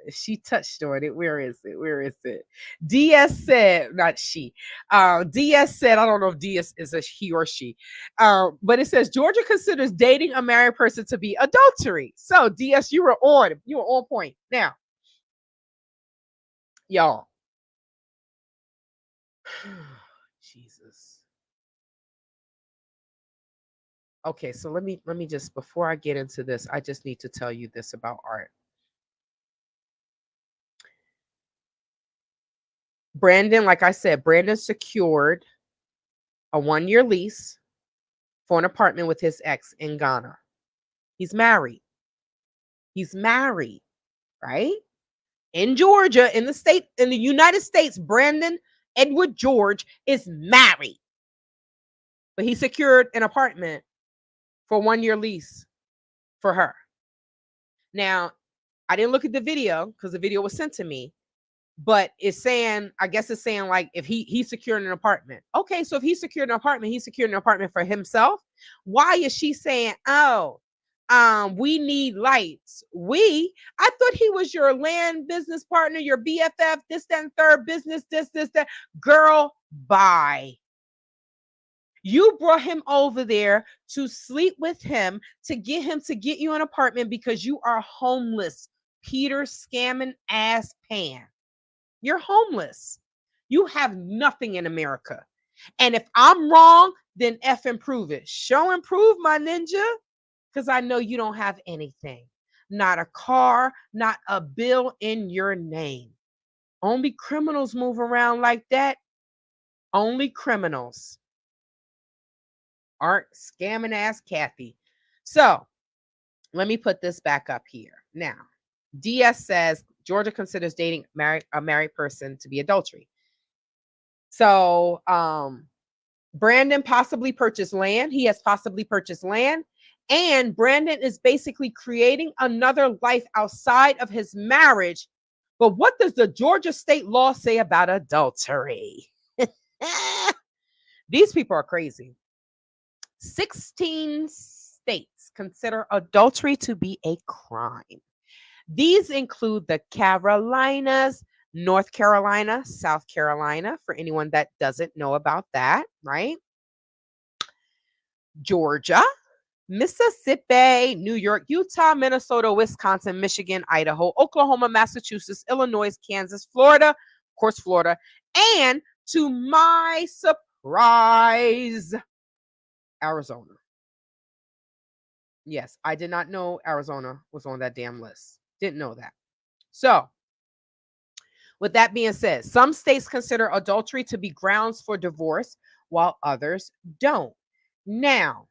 She touched on it. Where is it? Where is it? DS said, not she. DS said, I don't know if DS is a he or she. But it says Georgia considers dating a married person to be adultery. So DS, you were on point. Now, y'all. Jesus. Okay, so let me just, before I get into this, I just need to tell you this about Art. Brandon, like I said, Brandon secured a 1-year lease for an apartment with his ex in Ghana. He's married. He's married, right? In Georgia, in the United States, Brandon Edward George is married. But he secured an apartment for a 1-year lease for her. Now, I didn't look at the video because the video was sent to me. But it's saying, I guess it's saying like if he secured an apartment. Okay, so if he secured an apartment, he secured an apartment for himself. Why is she saying, oh, we need lights? I thought he was your land business partner, your BFF, this, that, and third business, this, that. Girl, bye. You brought him over there to sleep with him to get you an apartment because you are homeless, Peter scamming ass pan. You're homeless. You have nothing in America. And if I'm wrong, then F and prove it. Show and prove, my ninja, because I know you don't have anything. Not a car, not a bill in your name. Only criminals move around like that. Only criminals. Aren't scamming ass Cathey. So let me put this back up here. Now, DS says Georgia considers dating a married person to be adultery. So Brandon possibly purchased land. He has possibly purchased land. And Brandon is basically creating another life outside of his marriage. But what does the Georgia state law say about adultery? These people are crazy. 16 states consider adultery to be a crime. These include the Carolinas, North Carolina, South Carolina, for anyone that doesn't know about that, right? Georgia, Mississippi, New York, Utah, Minnesota, Wisconsin, Michigan, Idaho, Oklahoma, Massachusetts, Illinois, Kansas, Florida, of course, Florida, and to my surprise, Arizona. Yes, I did not know Arizona was on that damn list. Didn't know that. So, with that being said, some states consider adultery to be grounds for divorce, while others don't. Now,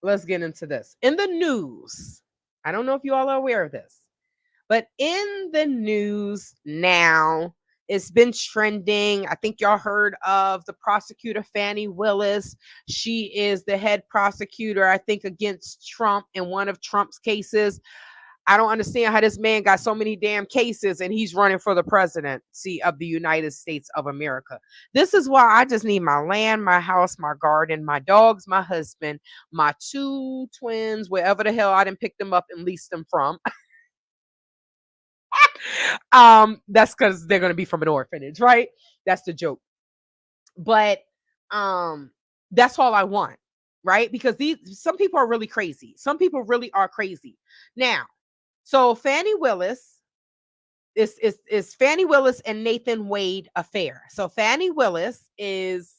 let's get into this. In the news, I don't know if you all are aware of this, but in the news now, it's been trending. I think y'all heard of the prosecutor, Fannie Willis. She is the head prosecutor, I think, against Trump in one of Trump's cases. I don't understand how this man got so many damn cases and he's running for the presidency of the United States of America. This is why I just need my land, my house, my garden, my dogs, my husband, my 2 twins, wherever the hell I didn't pick them up and lease them from. That's because they're going to be from an orphanage, right? That's the joke. But that's all I want, right? Because some people are really crazy. Some people really are crazy. Now, so Fannie Willis is Fannie Willis and Nathan Wade affair. So Fannie Willis is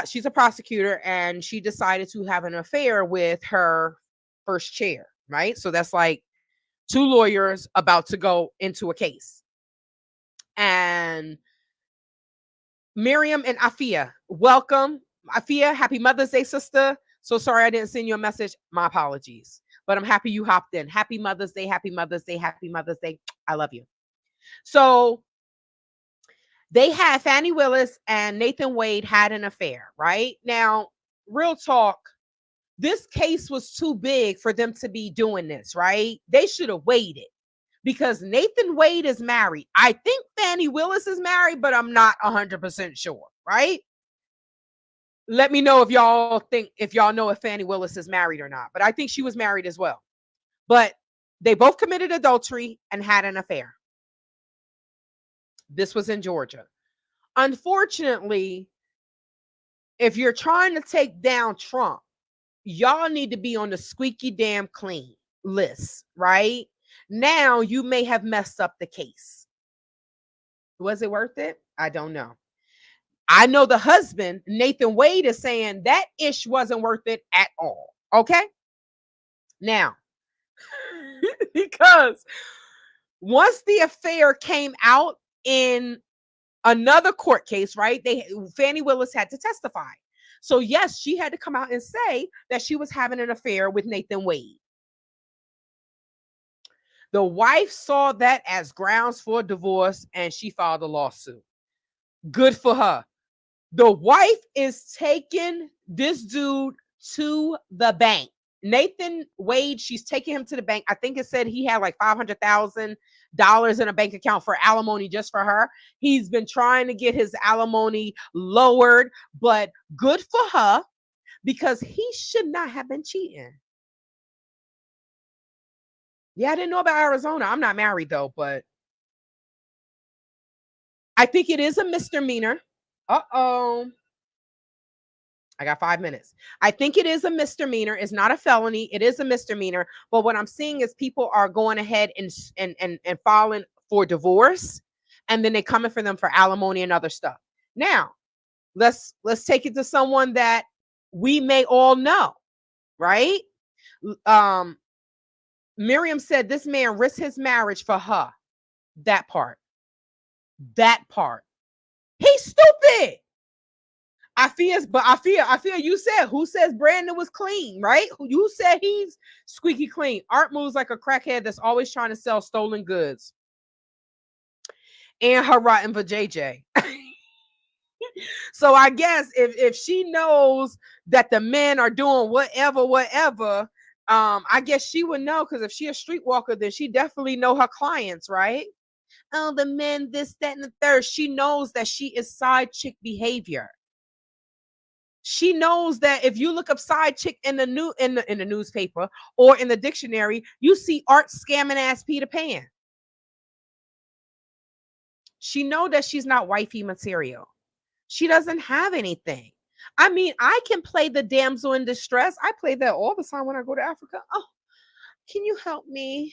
she's a prosecutor, and she decided to have an affair with her first chair, right? So that's like 2 lawyers about to go into a case. And Miriam and Afia, welcome. Afia, happy Mother's Day, sister. So sorry I didn't send you a message. My apologies. But I'm happy you hopped in. Happy Mother's Day, happy Mother's Day, happy Mother's Day. I love you. So they had Fannie Willis and Nathan Wade had an affair, right? Now, real talk, this case was too big for them to be doing this, right? They should have waited, because Nathan Wade is married. I think Fannie Willis is married, but I'm not 100% sure, right? Let me know if y'all know if Fannie Willis is married or not. But I think she was married as well. But they both committed adultery and had an affair. This was in Georgia. Unfortunately, if you're trying to take down Trump, y'all need to be on the squeaky damn clean list, right? Now you may have messed up the case. Was it worth it? I don't know. I know the husband, Nathan Wade, is saying that ish wasn't worth it at all. Okay? Now, because once the affair came out in another court case, right? Fannie Willis had to testify. So yes, she had to come out and say that she was having an affair with Nathan Wade. The wife saw that as grounds for divorce, and she filed a lawsuit. Good for her. The wife is taking this dude to the bank. Nathan Wade, she's taking him to the bank. I think it said he had like $500,000 in a bank account for alimony just for her. He's been trying to get his alimony lowered, but good for her, because he should not have been cheating. Yeah, I didn't know about Arizona. I'm not married though, but I think it is a misdemeanor. Uh-oh. I got 5 minutes. I think it is a misdemeanor. It's not a felony. It is a misdemeanor. But what I'm seeing is people are going ahead and filing for divorce, and then they're coming for them for alimony and other stuff. Now, let's take it to someone that we may all know, right? Miriam said this man risked his marriage for her. That part. He's stupid. I feel you said, who says Brandon was clean, right? You said he's squeaky clean. Art moves like a crackhead that's always trying to sell stolen goods. And her rotten for JJ. So I guess if she knows that the men are doing whatever, I guess she would know, because if she a streetwalker, then she definitely know her clients, right? Oh, the men, this, that, and the third. She knows that she is side chick behavior. She knows that if you look up side chick in the newspaper or in the dictionary, you see Art scamming ass Peter Pan. She know that she's not wifey material. She doesn't have anything. I mean, I can play the damsel in distress. I play that all the time when I go to Africa. Oh, can you help me?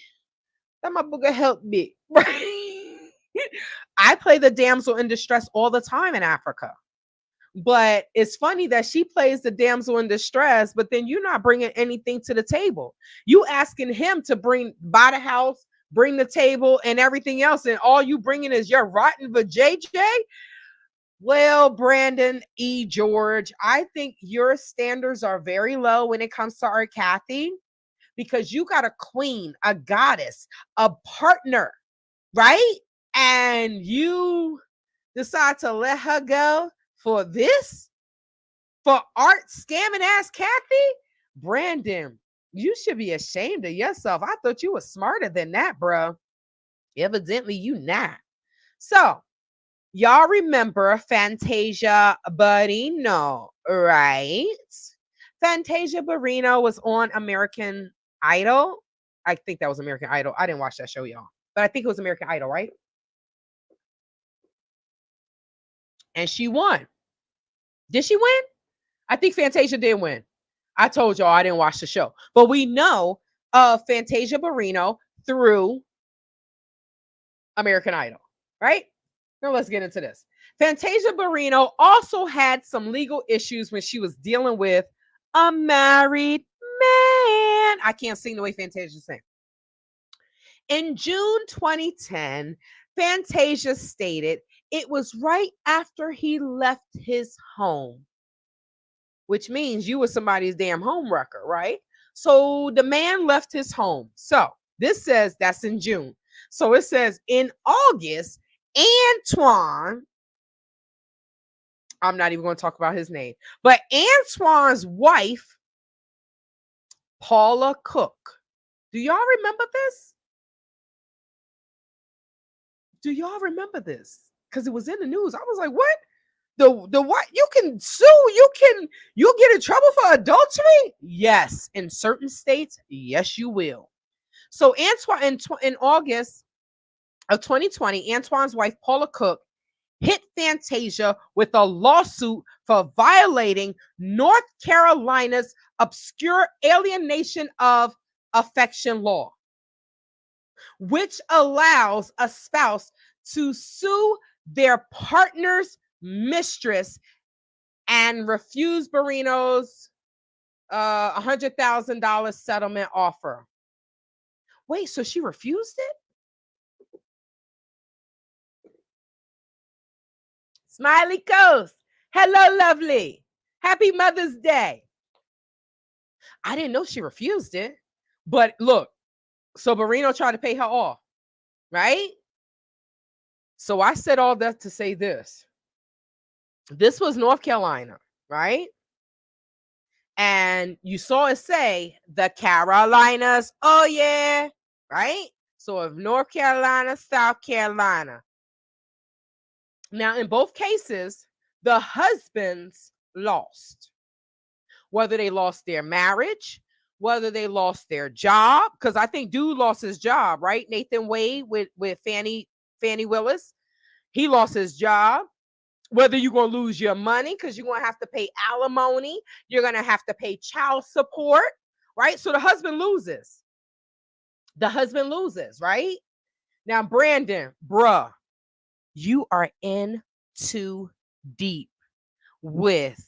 That my booger help me. Right? I play the damsel in distress all the time in Africa. But it's funny that she plays the damsel in distress, but then you're not bringing anything to the table. You asking him to buy the house, bring the table and everything else, and all you bringing is your rotten vajayjay. Well, Brandon E. George, I think your standards are very low when it comes to Art Cathey, because you got a queen, a goddess, a partner, right? And you decide to let her go for this? For Art scamming ass Cathey? Brandon, You should be ashamed of yourself. I thought you were smarter than that, bro. Evidently, you not. So, y'all remember Fantasia Barrino, right? Fantasia Barrino was on American Idol. I think that was American Idol. I didn't watch that show, y'all, but I think it was American Idol, right? And she won. Did she win? I think Fantasia did win. I told y'all I didn't watch the show, but we know of Fantasia Barrino through American Idol, right? Now let's get into this. Fantasia Barrino also had some legal issues when she was dealing with a married man. I can't sing the way Fantasia sings. In June 2010, Fantasia stated it was right after he left his home, which means you were somebody's damn home wrecker, right? So the man left his home. So this says that's in June. So it says in August, Antoine, I'm not even going to talk about his name, but Antoine's wife, Paula Cook. Do y'all remember this? Do y'all remember this? Because it was in the news. I was like, what? The what? You can sue, you'll get in trouble for adultery? Yes, in certain states, yes, you will. So Antoine in August of 2020, Antoine's wife, Paula Cook, hit Fantasia with a lawsuit for violating North Carolina's obscure alienation of affection law, which allows a spouse to sue their partner's mistress and refuse Barrino's $100,000 settlement offer. Wait, so she refused it? Smiley Coast. Hello, lovely. Happy Mother's Day. I didn't know she refused it. But look, so Barrino tried to pay her off, right? So I said all that to say this. This was North Carolina, right? And you saw it say the Carolinas. Oh, yeah, right? So of North Carolina, South Carolina. Now, in both cases, the husbands lost. Whether they lost their marriage, whether they lost their job, because I think dude lost his job, right? Nathan Wade with Fannie Willis, he lost his job. Whether you're going to lose your money because you're going to have to pay alimony, you're going to have to pay child support, right? So the husband loses. The husband loses, right? Now, Brandon, bruh, you are in too deep with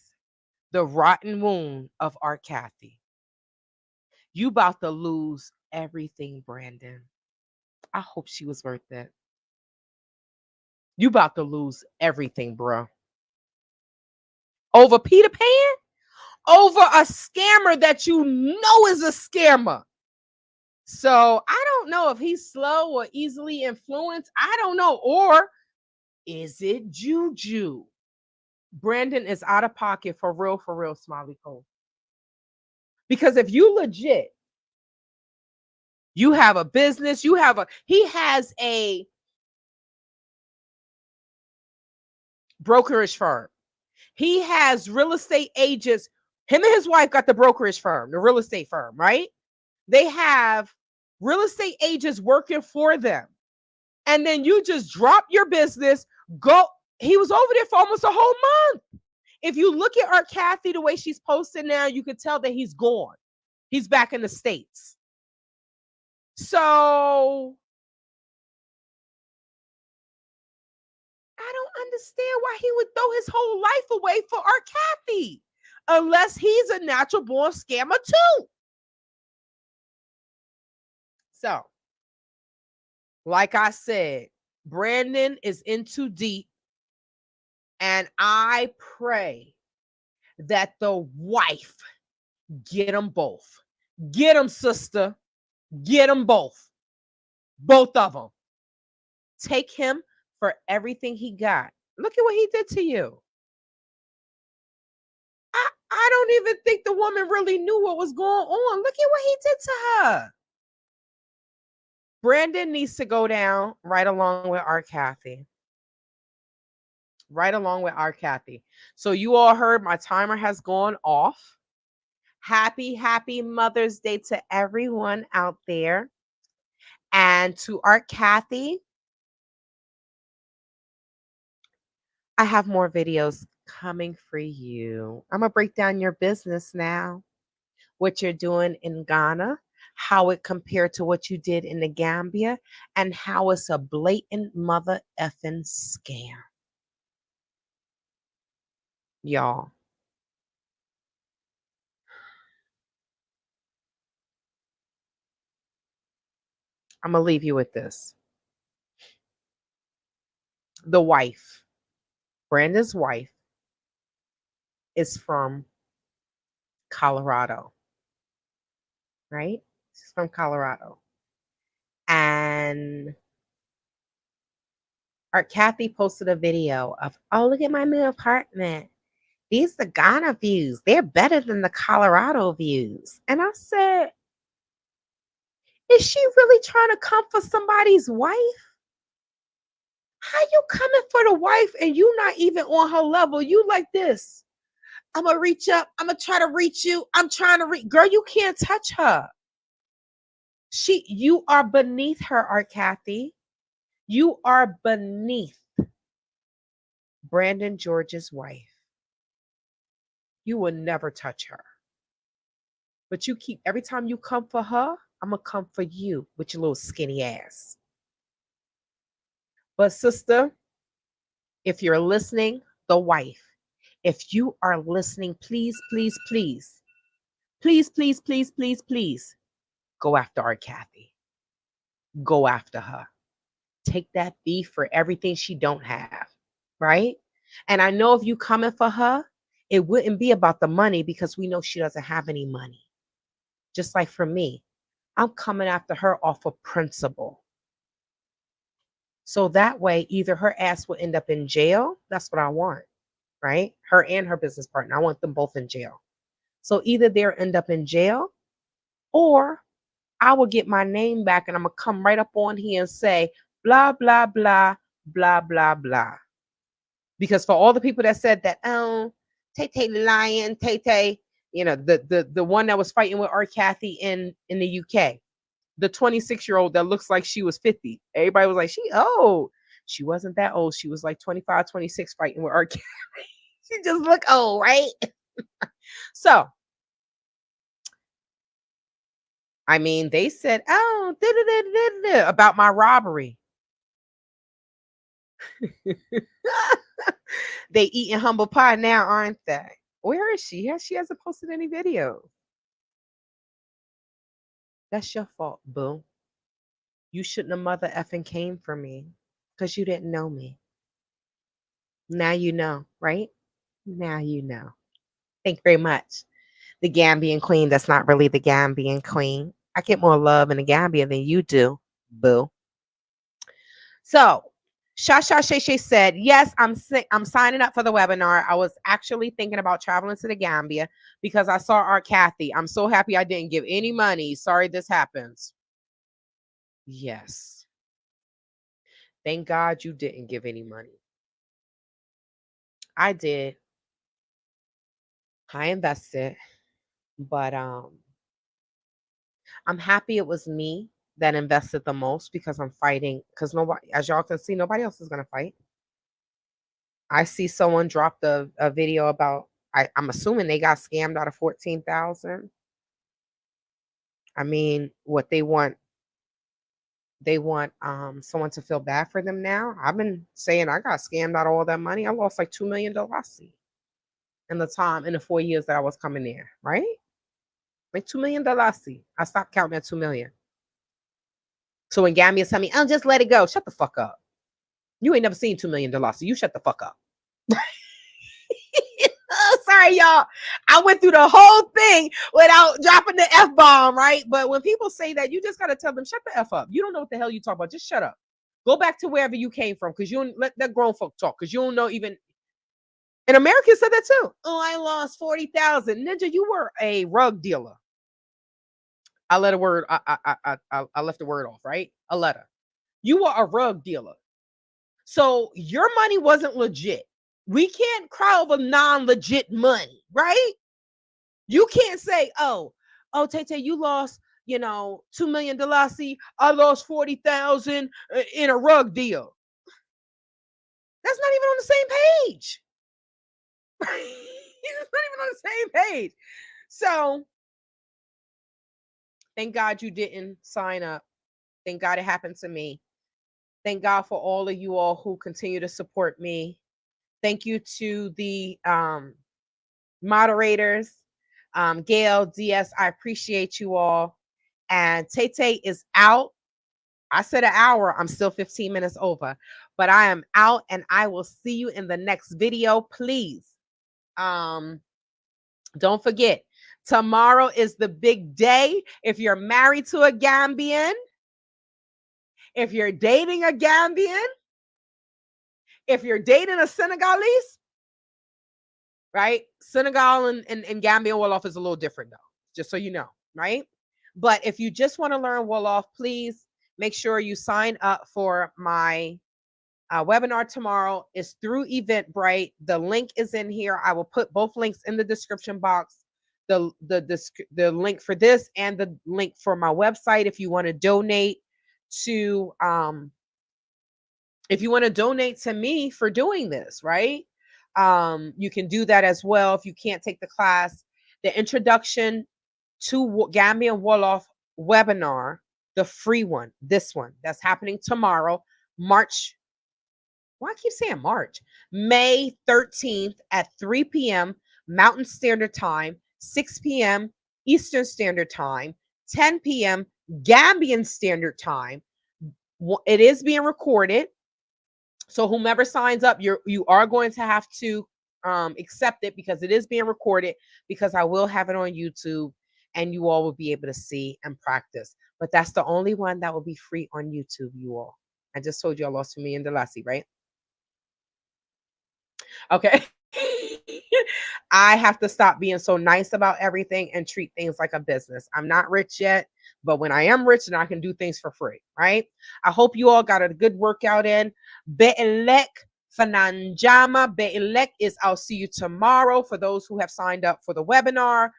the rotten wound of Art Cathey. You about to lose everything, Brandon. I hope she was worth it. You about to lose everything, bro. Over Peter Pan? Over a scammer that you know is a scammer. So I don't know if he's slow or easily influenced. I don't know. Or is it Juju? Brandon is out of pocket for real, Smiley Cole. Because if you legit, you have a business, he has a brokerage firm. He has real estate agents. Him and his wife got the brokerage firm, the real estate firm, right? They have real estate agents working for them. And then you just drop your business, go. He was over there for almost a whole month. If you look at Art Cathey, the way she's posting now, you can tell that he's gone. He's back in the States. So I don't understand why he would throw his whole life away for Art Cathey, unless he's a natural born scammer too. So, like I said, Brandon is in too deep, and I pray that the wife get them both. Get them, sister. Get them both. Both of them. Take him for everything he got. Look at what he did to you. I don't don't even think the woman really knew what was going on. Look at what he did to her. Brandon needs to go down right along with Art Cathey. Right along with Art Cathey. So you all heard my timer has gone off. Happy Mother's Day to everyone out there. And to Art Cathey, I have more videos coming for you. I'm going to break down your business now. What you're doing in Ghana, how it compared to what you did in the Gambia, and how it's a blatant mother effing scam. Y'all. I'm going to leave you with this. The wife, Brandon's wife, is from Colorado, right? She's from Colorado. And Art Cathey posted a video of, oh, look at my new apartment. These are the Ghana views. They're better than the Colorado views. And I said, is she really trying to come for somebody's wife? How you coming for the wife and you not even on her level? You like this. I'm going to reach up. I'm going to try to reach you. I'm trying to reach. Girl, you can't touch her. You are beneath her, Art Cathey. You are beneath Brandon George's wife. You will never touch her. But you keep, every time you come for her, I'm going to come for you with your little skinny ass. But sister, if you're listening, the wife, if you are listening, please, go after Art Cathey. Go after her. Take that beef for everything she don't have, right? And I know if you coming for her, it wouldn't be about the money because we know she doesn't have any money. Just like for me, I'm coming after her off of principle. So that way, either her ass will end up in jail. That's what I want, right? Her and her business partner. I want them both in jail. So either they'll end up in jail or I will get my name back and I'm going to come right up on here and say, blah, blah, blah, blah, blah, blah. Because for all the people that said that, oh, Tay lying, Tay, you know, the one that was fighting with Art Cathey in the UK, the 26-year-old that looks like she was 50. Everybody was like, she old. She wasn't that old. She was like 25, 26 fighting with Art Cathey. She just looked old, right? So, I mean, they said, oh, about my robbery. They eating humble pie now, aren't they? Where is she? She hasn't posted any videos. That's your fault, boo. You shouldn't have mother effing came for me because you didn't know me. Now you know, right? Now you know. Thank you very much. The Gambian queen that's not really the Gambian queen. I get more love in the Gambia than you do, boo. So, Shasha Shay said, yes, I'm signing up for the webinar. I was actually thinking about traveling to the Gambia because I saw Art Cathey. I'm so happy I didn't give any money. Sorry this happens. Yes. Thank God you didn't give any money. I did. I invested, but I'm happy it was me that invested the most because I'm fighting, because nobody, as y'all can see, nobody else is going to fight. I see someone dropped a video about, I'm assuming they got scammed out of 14,000. I mean, what they want someone to feel bad for them now. I've been saying I got scammed out of all that money. I lost like $2 million in the 4 years that I was coming there, right? Like $2 million. I stopped counting at 2 million. So when Gambia tell me, oh, just let it go. Shut the fuck up. You ain't never seen $2 million. So you shut the fuck up. Sorry, y'all. I went through the whole thing without dropping the F-bomb, right? But when people say that, you just got to tell them, shut the F up. You don't know what the hell you talk about. Just shut up. Go back to wherever you came from because you don't let that grown folk talk because you don't know even. And Americans said that too. Oh, I lost 40,000. Ninja, you were a rug dealer. I let a word. I left the word off, right? A letter. You were a rug dealer, so your money wasn't legit. We can't cry over non-legit money, right? You can't say, oh, Tay, you lost, $2 million. I lost 40,000 in a rug deal. That's not even on the same page. It's not even on the same page. So thank God you didn't sign up. Thank God it happened to me. Thank God for all of you all who continue to support me. Thank you to the moderators, Gail, DS. I appreciate you all. And Tay is out. I said an hour. I'm still 15 minutes over, but I am out, and I will see you in the next video. Please, don't forget, tomorrow is the big day. If you're married to a Gambian, if you're dating a Gambian, if you're dating a Senegalese, right? Senegal and Gambia Wolof is a little different, though, just so you know, right? But if you just want to learn Wolof, please make sure you sign up for my webinar tomorrow. Is through Eventbrite. The link is in here. I will put both links in the description box. The link for this and the link for my website if you want to donate to me for doing this, right? You can do that as well if you can't take the class. The introduction to Gambian Wolof webinar, the free one, this one that's happening tomorrow, I keep saying March, May 13th at 3 p.m. Mountain Standard Time, 6 p.m. Eastern Standard Time, 10 p.m. Gambian Standard Time. It is being recorded. So whomever signs up, you are going to have to accept it because it is being recorded, because I will have it on YouTube and you all will be able to see and practice. But that's the only one that will be free on YouTube, you all. I just told you I lost $2 million, right? Okay. I have to stop being so nice about everything and treat things like a business. I'm not rich yet, but when I am rich, then I can do things for free, right? I hope you all got a good workout in. Be'elek Fananjama. Be'elek is I'll see you tomorrow for those who have signed up for the webinar.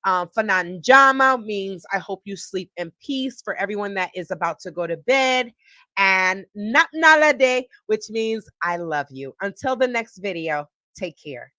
Fananjama means I hope you sleep in peace for everyone that is about to go to bed. And Natnalade, which means I love you. Until the next video, take care.